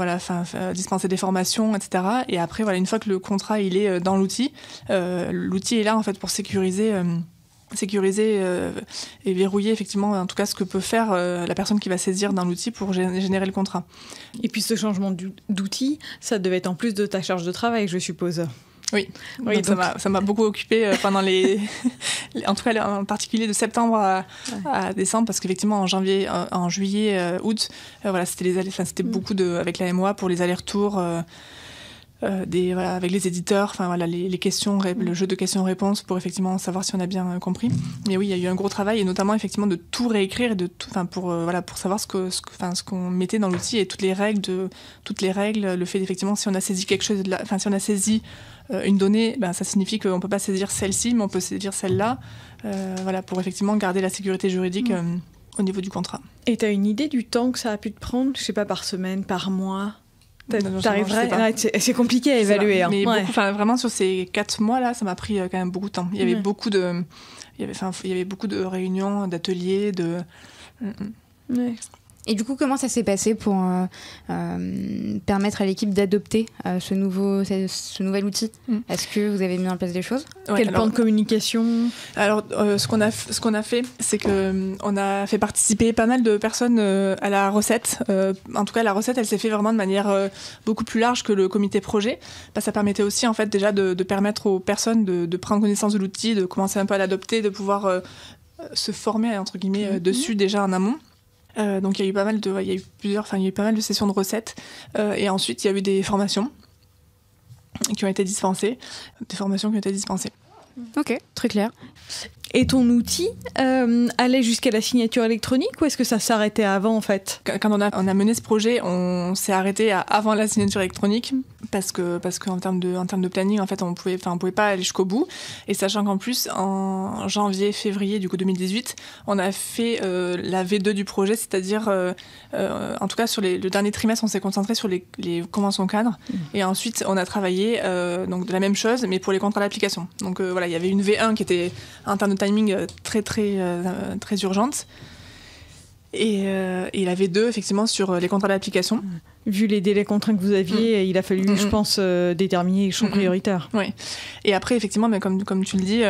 dispenser des formations, etc. Et après une fois que le contrat il est dans l'outil est là en fait pour sécuriser et verrouiller effectivement en tout cas ce que peut faire la personne qui va saisir dans l'outil pour générer le contrat. Et puis ce changement d'outil, ça devait être en plus de ta charge de travail, je suppose. Oui, donc ça m'a beaucoup occupée pendant en tout cas en particulier de septembre à décembre parce qu'effectivement en juillet, août, c'était beaucoup avec la MOA pour les allers-retours. Avec les éditeurs, les questions, le jeu de questions-réponses pour effectivement savoir si on a bien compris. Mais oui, il y a eu un gros travail et notamment effectivement de tout réécrire et pour savoir ce qu'on mettait dans l'outil et toutes les règles, le fait d'effectivement si on a saisi quelque chose, si on a saisi une donnée, ça signifie qu'on peut pas saisir celle-ci, mais on peut saisir celle-là, pour effectivement garder la sécurité juridique au niveau du contrat. Et tu as une idée du temps que ça a pu te prendre, je sais pas, par semaine, par mois? C'est compliqué à évaluer. Mais vraiment sur ces 4 mois là, ça m'a pris quand même beaucoup de temps. Il y avait beaucoup de réunions, d'ateliers, Ouais. Et du coup, comment ça s'est passé pour permettre à l'équipe d'adopter ce nouvel outil ? Est-ce que vous avez mis en place des choses ? Quel plan de communication ? Alors, ce qu'on a fait, c'est qu'on a fait participer pas mal de personnes à la recette. En tout cas, la recette, elle s'est faite vraiment de manière beaucoup plus large que le comité projet. Ça permettait aussi, en fait, déjà de permettre aux personnes de prendre connaissance de l'outil, de commencer un peu à l'adopter, de pouvoir se former, entre guillemets, dessus déjà en amont. Donc il y a eu pas mal de sessions de recettes. Et ensuite, il y a eu des formations qui ont été dispensées. Ok, très clair. Et ton outil allait jusqu'à la signature électronique ou est-ce que ça s'arrêtait avant en fait ? Quand on a mené ce projet, on s'est arrêté avant la signature électronique parce qu'en termes de planning, en fait, on pouvait pas aller jusqu'au bout. Et sachant qu'en plus, en février du coup 2018, on a fait la V2 du projet, c'est-à-dire en tout cas sur le dernier trimestre, on s'est concentré sur les conventions cadres. Et ensuite, on a travaillé donc de la même chose, mais pour les contrats d'application. Donc voilà, il y avait une V1 qui était en termes de timing très urgente. Et la V2, effectivement, sur les contrats d'application. Vu les délais contraints que vous aviez, il a fallu, je pense, déterminer les champs prioritaires. Oui. Et après, effectivement, mais comme tu le dis,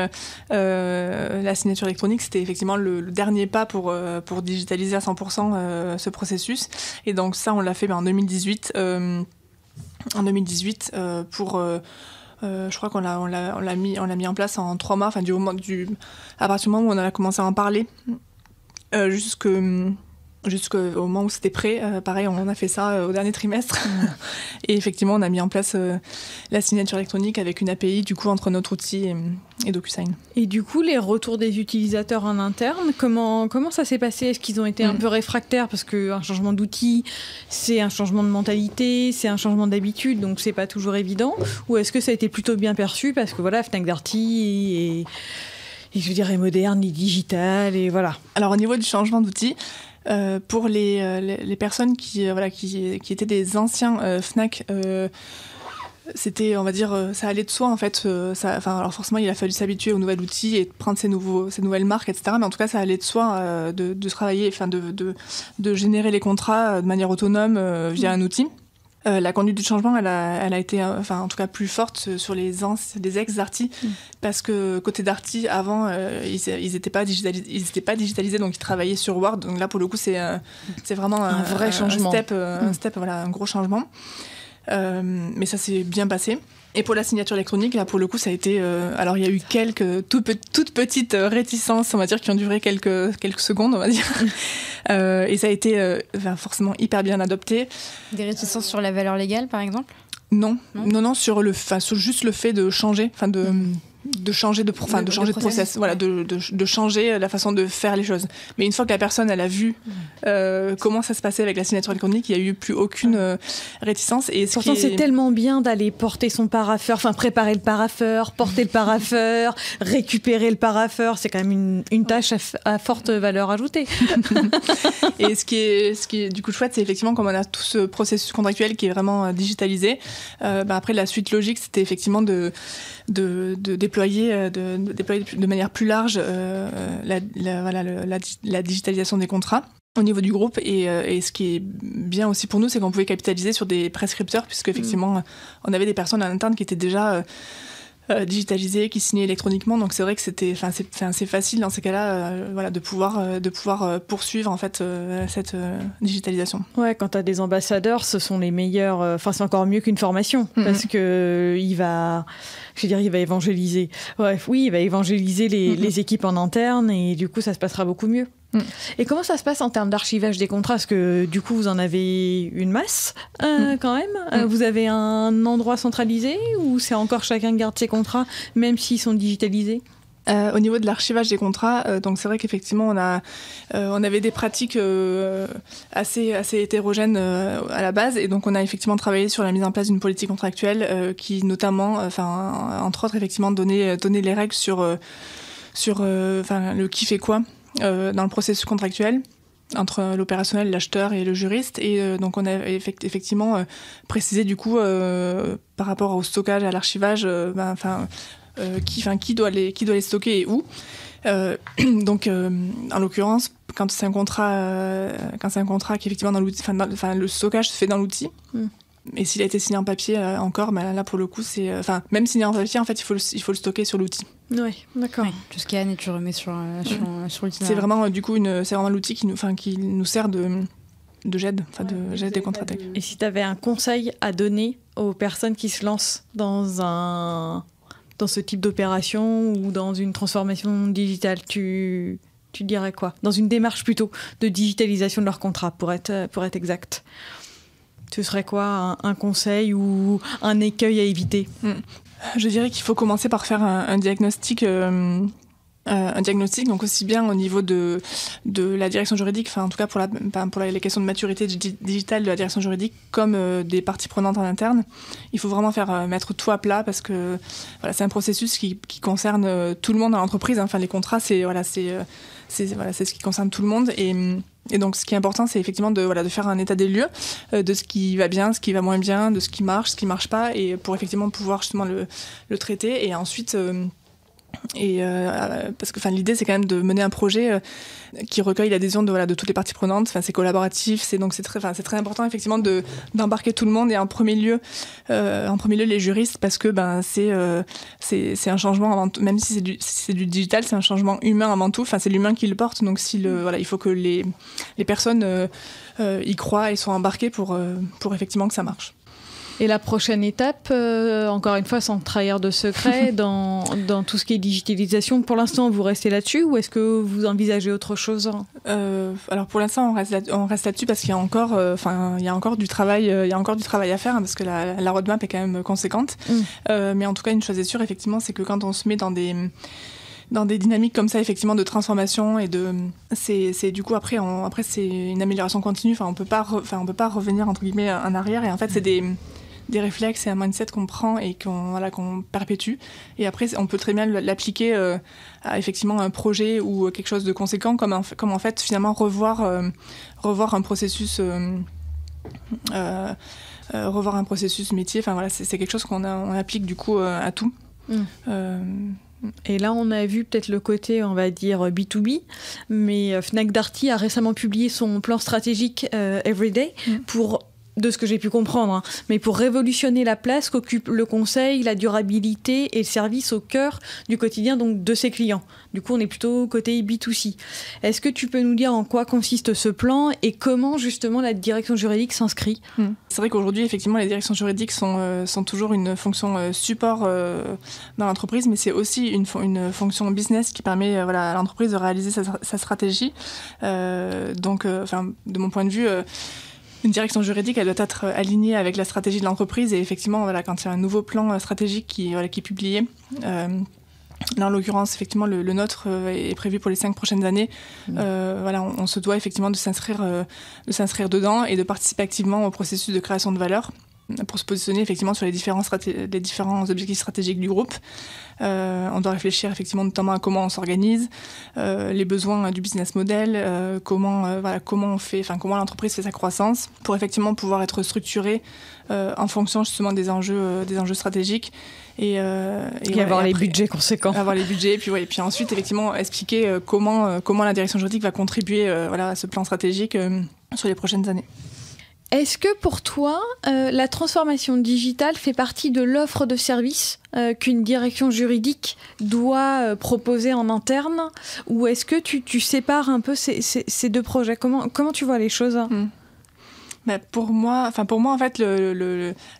la signature électronique, c'était effectivement le dernier pas pour digitaliser à 100% ce processus. Et donc ça, on l'a fait en 2018. Pour... je crois qu'on l'a mis en place en 3 mois, à partir du moment où on a commencé à en parler, jusqu'au moment où c'était prêt. Pareil, on a fait ça au dernier trimestre. Et effectivement, on a mis en place la signature électronique avec une API du coup entre notre outil et DocuSign. Et du coup, les retours des utilisateurs en interne, comment ça s'est passé ? Est-ce qu'ils ont été un peu réfractaires ? Parce qu'un changement d'outil, c'est un changement de mentalité, c'est un changement d'habitude, donc c'est pas toujours évident. Ou est-ce que ça a été plutôt bien perçu ? Parce que voilà, Fnac Darty et je dirais moderne, et digital, et voilà. Alors au niveau du changement d'outil, pour les personnes qui étaient des anciens Fnac, c'était, on va dire, ça allait de soi en fait. Alors forcément, il a fallu s'habituer au nouvel outil et prendre ces nouvelles marques, etc. Mais en tout cas, ça allait de soi de travailler, de générer les contrats de manière autonome via un outil. La conduite du changement, elle a été, en tout cas, plus forte sur les ex-Darty, parce que côté Darty, avant, ils n'étaient pas digitalisés, donc ils travaillaient sur Word. Donc là, pour le coup, c'est vraiment un vrai changement. Un gros changement. Mais ça s'est bien passé. Et pour la signature électronique, là, pour le coup, ça a été... alors, il y a eu quelques toutes petites réticences, on va dire, qui ont duré quelques secondes, on va dire. Et ça a été forcément hyper bien adopté. Des réticences sur la valeur légale, par exemple ? Non, sur juste le fait de changer, de changer de process, voilà, de changer la façon de faire les choses. Mais une fois que la personne elle a vu comment ça se passait avec la signature électronique, il n'y a eu plus aucune réticence. Et pourtant, c'est tellement bien d'aller porter son parapheur, préparer le parapheur, porter le parapheur, récupérer le parapheur. C'est quand même une tâche à forte valeur ajoutée. Et ce qui est du coup chouette, c'est effectivement comme on a tout ce processus contractuel qui est vraiment digitalisé. Après, la suite logique, c'était effectivement de déployer de manière plus large la digitalisation des contrats au niveau du groupe. Et ce qui est bien aussi pour nous, c'est qu'on pouvait capitaliser sur des prescripteurs, puisque effectivement, on avait des personnes en interne qui étaient déjà digitalisées, qui signaient électroniquement. Donc c'est vrai que c'est assez facile dans ces cas-là de pouvoir poursuivre en fait cette digitalisation. Ouais, quand tu as des ambassadeurs, ce sont les meilleurs. C'est encore mieux qu'une formation, parce que il va évangéliser. Il va évangéliser les équipes en interne, et du coup, ça se passera beaucoup mieux. Et comment ça se passe en termes d'archivage des contrats ? Parce que du coup, vous en avez une masse quand même. Vous avez un endroit centralisé ou c'est encore chacun garde ses contrats, même s'ils sont digitalisés ? Au niveau de l'archivage des contrats, donc c'est vrai qu'effectivement on avait des pratiques assez hétérogènes à la base, et donc on a effectivement travaillé sur la mise en place d'une politique contractuelle qui notamment, entre autres effectivement donnait les règles sur le qui fait quoi dans le processus contractuel entre l'opérationnel, l'acheteur et le juriste. Et donc on a effectivement précisé du coup par rapport au stockage, à l'archivage, qui doit les stocker et où. Donc en l'occurrence, quand c'est un contrat qui est effectivement dans l'outil, le stockage se fait dans l'outil. Et s'il a été signé en papier encore, là pour le coup c'est, même signé en papier, en fait il faut le stocker sur l'outil. Oui, d'accord. Oui, tu scannes et tu remets sur l'outil. C'est vraiment c'est vraiment l'outil qui nous sert de GED, de GED des contrats tech. Et si tu avais un conseil à donner aux personnes qui se lancent dans ce type d'opération ou dans une transformation digitale, tu Tu dirais quoi? Dans une démarche plutôt de digitalisation de leur contrat, pour être exact. Ce serait quoi un conseil ou un écueil à éviter? Je dirais qu'il faut commencer par faire un diagnostic. Un diagnostic, donc aussi bien au niveau de la direction juridique, enfin en tout cas pour les questions de maturité digitale de la direction juridique, comme des parties prenantes en interne. Il faut vraiment mettre tout à plat parce que voilà, c'est un processus qui concerne tout le monde dans l'entreprise. Enfin les contrats, c'est ce qui concerne tout le monde et donc ce qui est important, c'est effectivement de faire un état des lieux de ce qui va bien, ce qui va moins bien, de ce qui marche pas, et pour effectivement pouvoir justement le traiter et ensuite parce que l'idée c'est quand même de mener un projet qui recueille l'adhésion de toutes les parties prenantes. C'est collaboratif, c'est très important effectivement d'embarquer tout le monde, et en premier lieu les juristes, parce que c'est un changement avant tout, même si c'est du digital, c'est un changement humain avant tout. C'est l'humain qui le porte, donc il faut que les personnes y croient et soient embarquées pour effectivement que ça marche. Et la prochaine étape, encore une fois, sans trahir de secret, dans tout ce qui est digitalisation, pour l'instant, vous restez là-dessus, ou est-ce que vous envisagez autre chose? Alors pour l'instant, on reste là-dessus parce qu'il y a encore du travail à faire, parce que la roadmap est quand même conséquente. Mais en tout cas, une chose est sûre, effectivement, c'est que quand on se met dans des dynamiques comme ça, effectivement, de transformation, et c'est du coup après c'est une amélioration continue. On peut pas revenir entre guillemets en arrière, et en fait c'est des réflexes et un mindset qu'on prend et qu'on perpétue. Et après, on peut très bien l'appliquer à effectivement un projet ou quelque chose de conséquent, comme en fait finalement revoir un processus métier. C'est quelque chose qu'on applique du coup à tout. Et là, on a vu peut-être le côté, on va dire, B2B, mais Fnac Darty a récemment publié son plan stratégique Everyday pour, de ce que j'ai pu comprendre, mais pour révolutionner la place qu'occupe le conseil, la durabilité et le service au cœur du quotidien donc de ses clients. Du coup, on est plutôt côté B2C. Est-ce que tu peux nous dire en quoi consiste ce plan et comment justement la direction juridique s'inscrit? C'est vrai qu'aujourd'hui, effectivement, les directions juridiques sont toujours une fonction support dans l'entreprise, mais c'est aussi une fonction business qui permet à l'entreprise de réaliser sa stratégie. Donc, de mon point de vue, une direction juridique, elle doit être alignée avec la stratégie de l'entreprise, et effectivement, quand il y a un nouveau plan stratégique qui est publié, là en l'occurrence, effectivement, le nôtre est prévu pour les 5 prochaines années. On se doit effectivement de s'inscrire dedans et de participer activement au processus de création de valeur pour se positionner effectivement sur les différents objectifs stratégiques du groupe. On doit réfléchir effectivement notamment à comment on s'organise, les besoins du business model, comment l'entreprise fait sa croissance, pour effectivement pouvoir être structuré en fonction justement des enjeux stratégiques, et avoir les budgets conséquents. Avoir les budgets, et puis ensuite effectivement expliquer comment la direction juridique va contribuer à ce plan stratégique sur les prochaines années. Est-ce que pour toi, la transformation digitale fait partie de l'offre de service qu'une direction juridique doit proposer en interne, ou est-ce que tu sépares un peu ces deux projets? Comment tu vois les choses? Pour moi, en fait,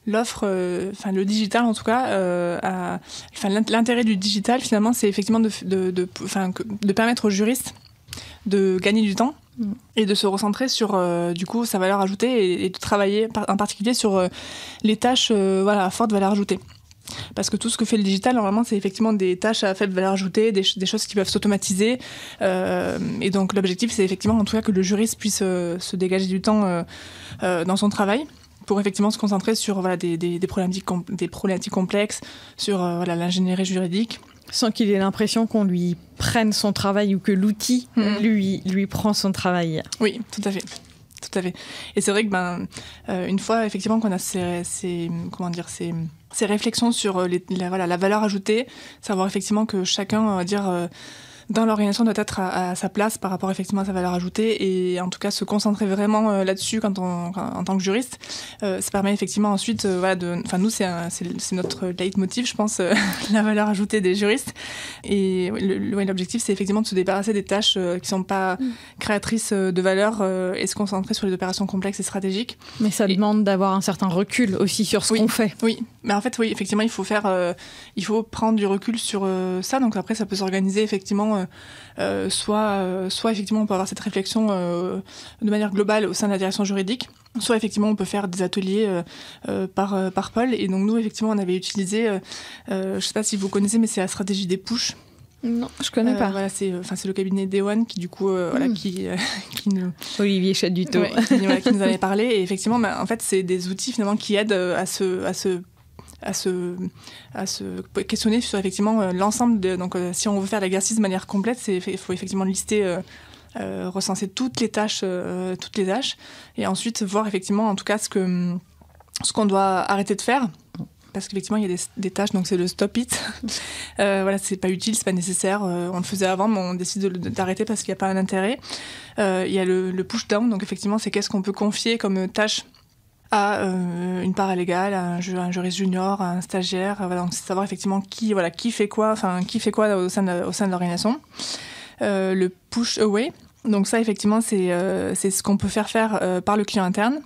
l'offre, le digital en tout cas, l'intérêt du digital finalement, c'est effectivement de permettre aux juristes de gagner du temps et de se recentrer sur du coup sa valeur ajoutée, et de travailler en particulier sur les tâches à forte valeur ajoutée. Parce que tout ce que fait le digital, normalement, c'est effectivement des tâches à faible valeur ajoutée, des choses qui peuvent s'automatiser. Et donc, l'objectif, c'est effectivement, en tout cas, que le juriste puisse se dégager du temps dans son travail pour effectivement se concentrer sur des problématiques complexes, sur l'ingénierie juridique. Sans qu'il ait l'impression qu'on lui prenne son travail, ou que l'outil lui prend son travail. Oui, tout à fait. Tout à fait. Et c'est vrai que une fois effectivement qu'on a ces réflexions sur la valeur ajoutée, savoir effectivement que chacun dans l'organisation doit être à sa place par rapport effectivement à sa valeur ajoutée, et en tout cas se concentrer vraiment là-dessus en tant que juriste. Ça permet effectivement ensuite nous c'est notre leitmotiv, je pense, la valeur ajoutée des juristes, et l'objectif c'est effectivement de se débarrasser des tâches qui sont pas créatrices de valeur, et se concentrer sur les opérations complexes et stratégiques. Mais ça demande d'avoir un certain recul aussi sur ce qu'on fait. Oui, mais en fait oui, effectivement il faut prendre du recul sur ça. Donc après ça peut s'organiser effectivement effectivement, soit effectivement on peut avoir cette réflexion de manière globale au sein de la direction juridique, soit effectivement on peut faire des ateliers par pôle. Et donc nous effectivement on avait utilisé, je sais pas si vous connaissez, mais c'est la stratégie des push. Non, je connais pas. Voilà, c'est le cabinet Day One qui du coup qui nous Olivier Chaduto qui nous avait parlé. Et effectivement, en fait, c'est des outils finalement qui aident à se questionner sur effectivement l'ensemble de. Donc, si on veut faire l'exercice de manière complète, il faut effectivement lister. Recenser toutes les tâches, et ensuite voir effectivement en tout cas ce qu'on doit arrêter de faire. Parce qu'effectivement, il y a des tâches, donc c'est le stop it. Voilà, c'est pas utile, c'est pas nécessaire. On le faisait avant, mais on décide d'arrêter parce qu'il n'y a pas un intérêt. Il y a le push down, donc effectivement, c'est qu'est-ce qu'on peut confier comme tâche à une paralégale, à un juriste junior, à un stagiaire. Voilà, donc c'est savoir effectivement qui fait quoi au sein de l'organisation. Le push away, donc ça, effectivement, c'est ce qu'on peut faire par le client interne.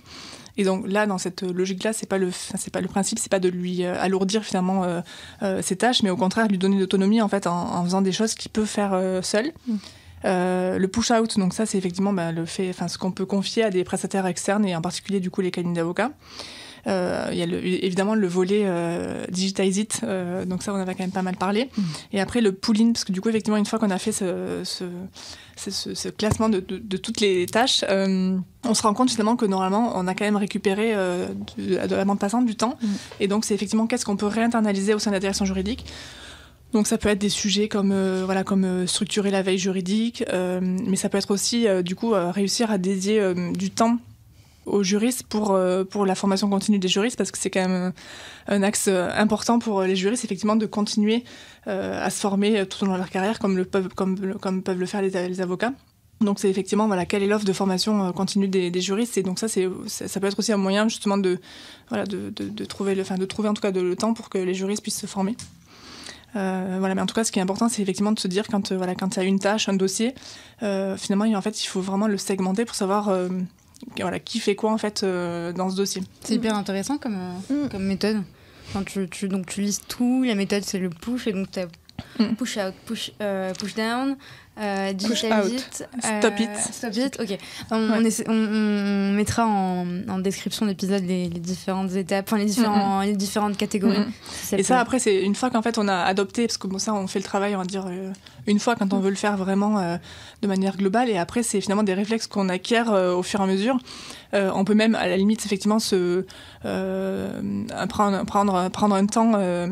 Et donc là, dans cette logique-là, c'est pas le principe, c'est pas de lui alourdir finalement ses tâches, mais au contraire de lui donner de l'autonomie en fait en faisant des choses qu'il peut faire seul. Le push-out, donc ça c'est effectivement ce qu'on peut confier à des prestataires externes et en particulier du coup les cabinets d'avocats. Il y a évidemment le volet Digitize It, donc ça on avait quand même pas mal parlé. Et après le pull-in, parce que du coup effectivement une fois qu'on a fait ce classement de toutes les tâches, on se rend compte finalement que normalement on a quand même récupéré de la bande passante du temps. Et donc c'est effectivement qu'est-ce qu'on peut réinternaliser au sein de la direction juridique. Donc ça peut être des sujets comme structurer la veille juridique, mais ça peut être aussi du coup réussir à dédier du temps aux juristes pour la formation continue des juristes, parce que c'est quand même un axe important pour les juristes effectivement de continuer à se former tout au long de leur carrière comme peuvent le faire les avocats. Donc c'est effectivement quelle est l'offre de formation continue des juristes, et donc ça peut être aussi un moyen justement de trouver en tout cas le temps pour que les juristes puissent se former. Mais en tout cas ce qui est important c'est effectivement de se dire quand il y a une tâche, un dossier, finalement en fait il faut vraiment le segmenter pour savoir qui fait quoi en fait dans ce dossier. C'est hyper intéressant comme méthode. Quand tu listes tout, la méthode c'est le push, et donc tu as push out, push down, digital it, stop it. Ok. On mettra en description de l'épisode les différentes étapes, les différentes catégories. Et ça après c'est une fois qu'en fait on a adopté, parce que ça on fait le travail on va dire une fois quand on veut le faire vraiment de manière globale, et après c'est finalement des réflexes qu'on acquiert au fur et à mesure. On peut même à la limite effectivement prendre un temps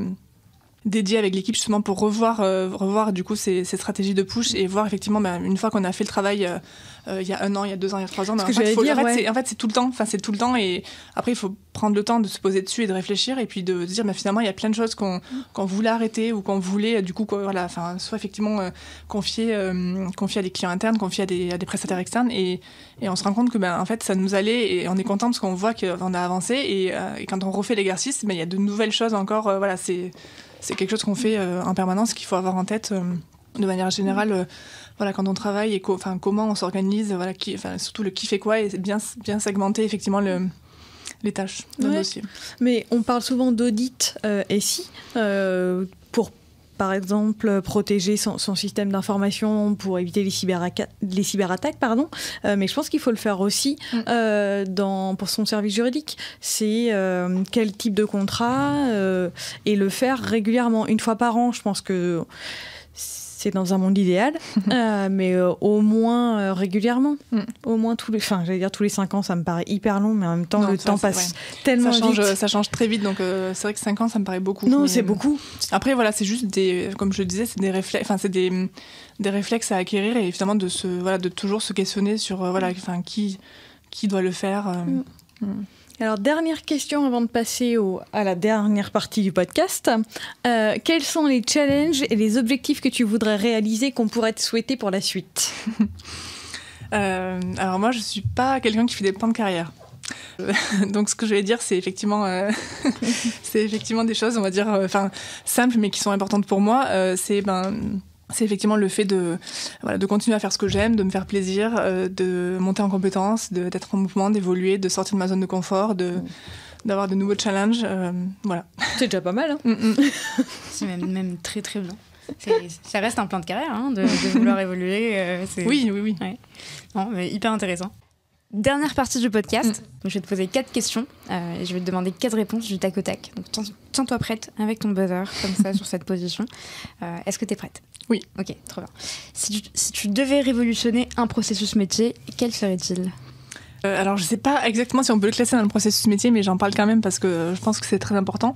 dédié avec l'équipe justement pour revoir du coup ces stratégies de push, et voir effectivement une fois qu'on a fait le travail il y a 1 an, il y a 2 ans, il y a 3 ans, c'est tout le temps, et après il faut prendre le temps de se poser dessus et de réfléchir, et puis de se dire finalement il y a plein de choses qu'on voulait arrêter ou qu'on voulait du coup soit effectivement confier à des clients internes, confier à des prestataires externes, et on se rend compte que en fait ça nous allait, et on est content parce qu'on voit qu'on a avancé, et quand on refait l'exercice il y a de nouvelles choses encore. C'est quelque chose qu'on fait en permanence, qu'il faut avoir en tête de manière générale quand on travaille, et comment on s'organise, surtout le qui fait quoi, et bien segmenter effectivement les tâches d'un dossier. Mais on parle souvent d'audit SI pour par exemple protéger son système d'information pour éviter les cyberattaques, mais je pense qu'il faut le faire aussi pour son service juridique. C'est quel type de contrat, et le faire régulièrement, une fois par an. Je pense que c'est dans un monde idéal, mais au moins régulièrement. Au moins tous les 5 ans, ça me paraît hyper long, mais en même temps, le temps passe tellement vite. Ça change très vite, donc c'est vrai que 5 ans, ça me paraît beaucoup. Non, c'est beaucoup. Après, c'est juste comme je le disais, c'est des réflexes, des réflexes à acquérir, et évidemment de toujours se questionner sur qui doit le faire. Alors, dernière question avant de passer à la dernière partie du podcast. Quels sont les challenges et les objectifs que tu voudrais réaliser, qu'on pourrait te souhaiter pour la suite ? Alors moi, je ne suis pas quelqu'un qui fait des plans de carrière. Donc ce que je vais dire, c'est effectivement des choses, on va dire, simples, mais qui sont importantes pour moi. C'est effectivement le fait de continuer à faire ce que j'aime, de me faire plaisir, de monter en compétences, d'être en mouvement, d'évoluer, de sortir de ma zone de confort, d'avoir de nouveaux challenges. Voilà. C'est déjà pas mal. C'est même très très bien. Ça reste un plan de carrière, hein, de vouloir évoluer. Oui. Ouais. Non, mais hyper intéressant. Dernière partie du podcast. Donc, je vais te poser 4 questions et je vais te demander 4 réponses du tac au tac. Donc, tiens-toi prête avec ton buzzer, comme ça, sur cette position. Est-ce que tu es prête ? Oui. Ok, trop bien. Si tu devais révolutionner un processus métier, quel serait-il ? Alors, je ne sais pas exactement si on peut le classer dans le processus métier, mais j'en parle quand même parce que je pense que c'est très important.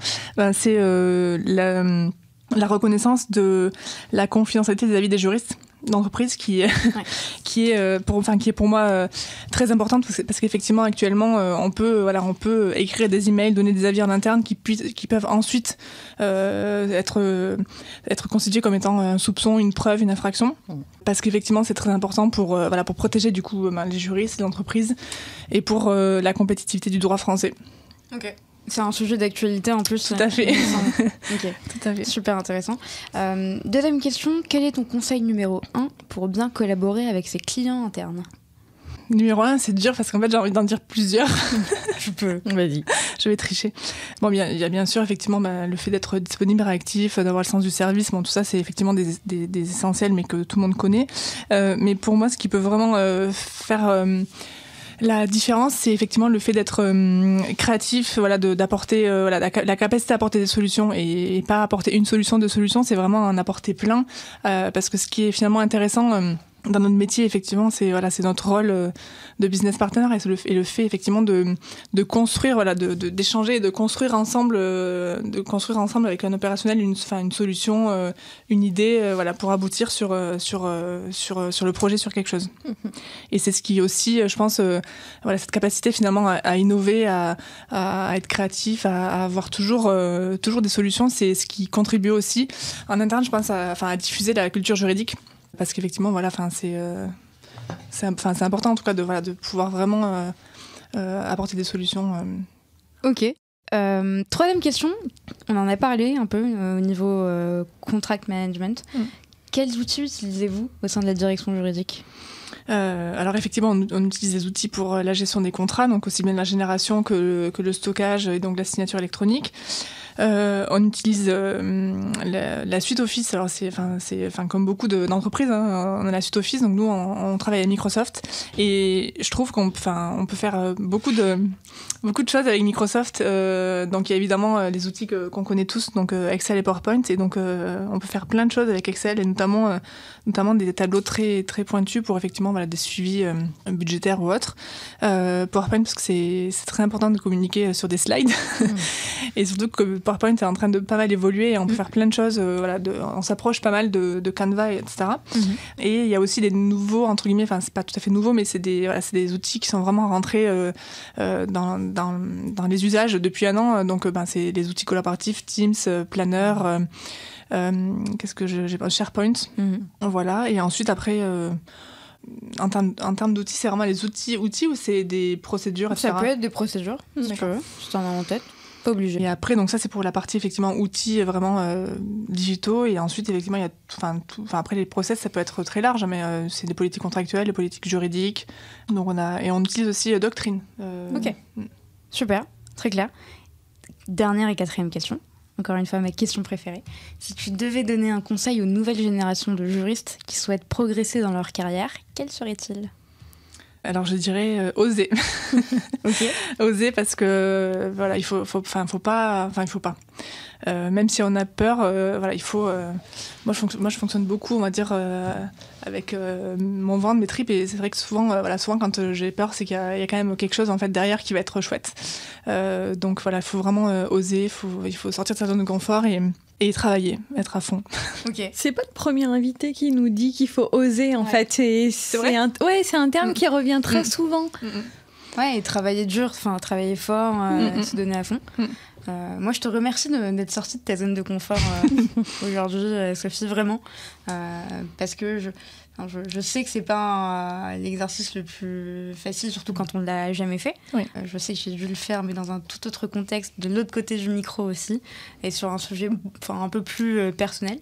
C'est la reconnaissance de la confidentialité des avis des juristes d'entreprise qui est pour moi très importante parce qu'effectivement actuellement on peut écrire des emails, donner des avis en interne qui peuvent ensuite être constitués comme étant un soupçon, une preuve, une infraction, parce qu'effectivement c'est très important pour protéger du coup les juristes, les entreprises et pour la compétitivité du droit français. Ok. C'est un sujet d'actualité en plus. Tout à fait. Ok, tout à fait. Super intéressant. Deuxième question, quel est ton conseil numéro 1 pour bien collaborer avec ses clients internes ? Numéro 1, c'est dur parce qu'en fait j'ai envie d'en dire plusieurs. Tu peux, vas-y. Je vais tricher. Bon, il y a bien sûr effectivement le fait d'être disponible, réactif, d'avoir le sens du service. Bon, tout ça c'est effectivement des essentiels mais que tout le monde connaît. Mais pour moi, ce qui peut vraiment faire... la différence, c'est effectivement le fait d'être créatif, d'apporter la capacité à apporter des solutions et pas apporter une solution, deux solutions, c'est vraiment en apporter plein. Parce que ce qui est finalement intéressant dans notre métier, effectivement, c'est notre rôle de business partner et le fait effectivement de construire, d'échanger et de construire ensemble avec un opérationnel une solution, une idée, pour aboutir sur le projet, sur quelque chose. Et c'est ce qui aussi, je pense, cette capacité finalement à innover, à être créatif, à avoir toujours des solutions, c'est ce qui contribue aussi en interne, je pense, à diffuser la culture juridique. Parce qu'effectivement, c'est important en tout cas de pouvoir vraiment apporter des solutions. Ok. Troisième question, on en a parlé un peu au niveau contract management. Quels outils utilisez-vous au sein de la direction juridique ? Alors effectivement, on utilise des outils pour la gestion des contrats, donc aussi bien la génération que le stockage et donc la signature électronique. On utilise la suite Office. Alors c'est comme beaucoup d'entreprises, hein, on a la suite Office. Donc nous, on travaille à Microsoft et je trouve qu'on peut faire beaucoup de choses avec Microsoft. Donc il y a évidemment les outils qu'on connaît tous, donc Excel et PowerPoint. Et donc on peut faire plein de choses avec Excel et notamment des tableaux très très pointus pour effectivement des suivis budgétaires ou autres. PowerPoint parce que c'est très important de communiquer sur des slides et surtout que PowerPoint est en train de pas mal évoluer et on peut faire plein de choses. On s'approche pas mal de Canva, etc. Et il y a aussi des nouveaux, entre guillemets, c'est pas tout à fait nouveau, mais c'est des outils qui sont vraiment rentrés dans les usages depuis un an. Donc, c'est les outils collaboratifs, Teams, Planner, qu'est-ce que j'ai pas, SharePoint. Voilà. Et ensuite, après, en termes d'outils, c'est vraiment les outils ou c'est des procédures, etc. Ça peut être des procédures, si tu veux, si t'en as en tête. Pas obligé. Et après, donc ça, c'est pour la partie, effectivement, outils vraiment digitaux. Et ensuite, effectivement, il y a après, les process, ça peut être très large, mais c'est des politiques contractuelles, des politiques juridiques. Donc, on utilise aussi Doctrine. Ok. Super. Très clair. Dernière et quatrième question. Encore une fois, ma question préférée. Si tu devais donner un conseil aux nouvelles générations de juristes qui souhaitent progresser dans leur carrière, quel serait-il ? Alors je dirais oser. Ok. Oser parce que il faut pas. Même si on a peur, il faut. Moi je fonctionne beaucoup, on va dire, avec mon ventre, mes tripes, et c'est vrai que souvent quand j'ai peur, c'est qu'il y a quand même quelque chose en fait derrière qui va être chouette. Donc il faut vraiment oser, il faut sortir de sa zone de confort et travailler, être à fond. Ok. C'est pas le premier invité qui nous dit qu'il faut oser, en fait. C'est vrai. C'est un terme qui revient très souvent. Ouais, et travailler dur, travailler fort, se donner à fond. Moi, je te remercie d'être sortie de ta zone de confort aujourd'hui, Sophie, vraiment. Parce que je sais que c'est pas l'exercice le plus facile, surtout quand on l'a jamais fait. Oui. Je sais que j'ai dû le faire, mais dans un tout autre contexte, de l'autre côté du micro aussi, et sur un sujet un peu plus personnel.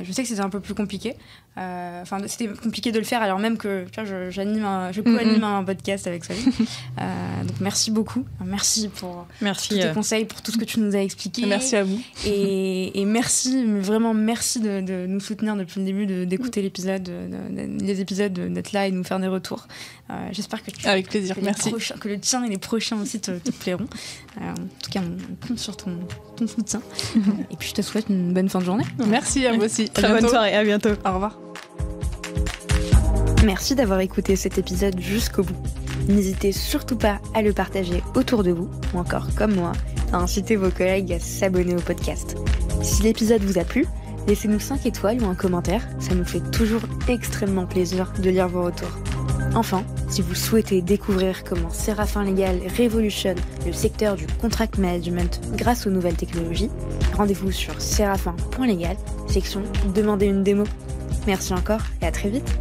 Je sais que c'était un peu plus compliqué. Enfin, c'était compliqué de le faire alors même que tu vois, je co-anime un podcast avec Sophie. Donc merci beaucoup. Merci pour tous tes conseils, pour tout ce que tu nous as expliqué. Merci à vous. Et merci, vraiment merci de nous soutenir depuis le début, d'écouter les épisodes, d'être là et de nous faire des retours. J'espère que avec plaisir. Merci. Que le tien et les prochains aussi te plairont. En tout cas, on compte sur ton soutien. Et puis je te souhaite une bonne fin de journée. Merci à vous aussi. Très bonne soirée. À bientôt. Au revoir. Merci d'avoir écouté cet épisode jusqu'au bout. N'hésitez surtout pas à le partager autour de vous, ou encore comme moi, à inciter vos collègues à s'abonner au podcast. Si l'épisode vous a plu, laissez-nous 5 étoiles ou un commentaire, ça nous fait toujours extrêmement plaisir de lire vos retours. Enfin, si vous souhaitez découvrir comment Séraphin Légal révolutionne le secteur du contract management grâce aux nouvelles technologies, rendez-vous sur séraphin.légal, section « Demandez une démo ». Merci encore et à très vite.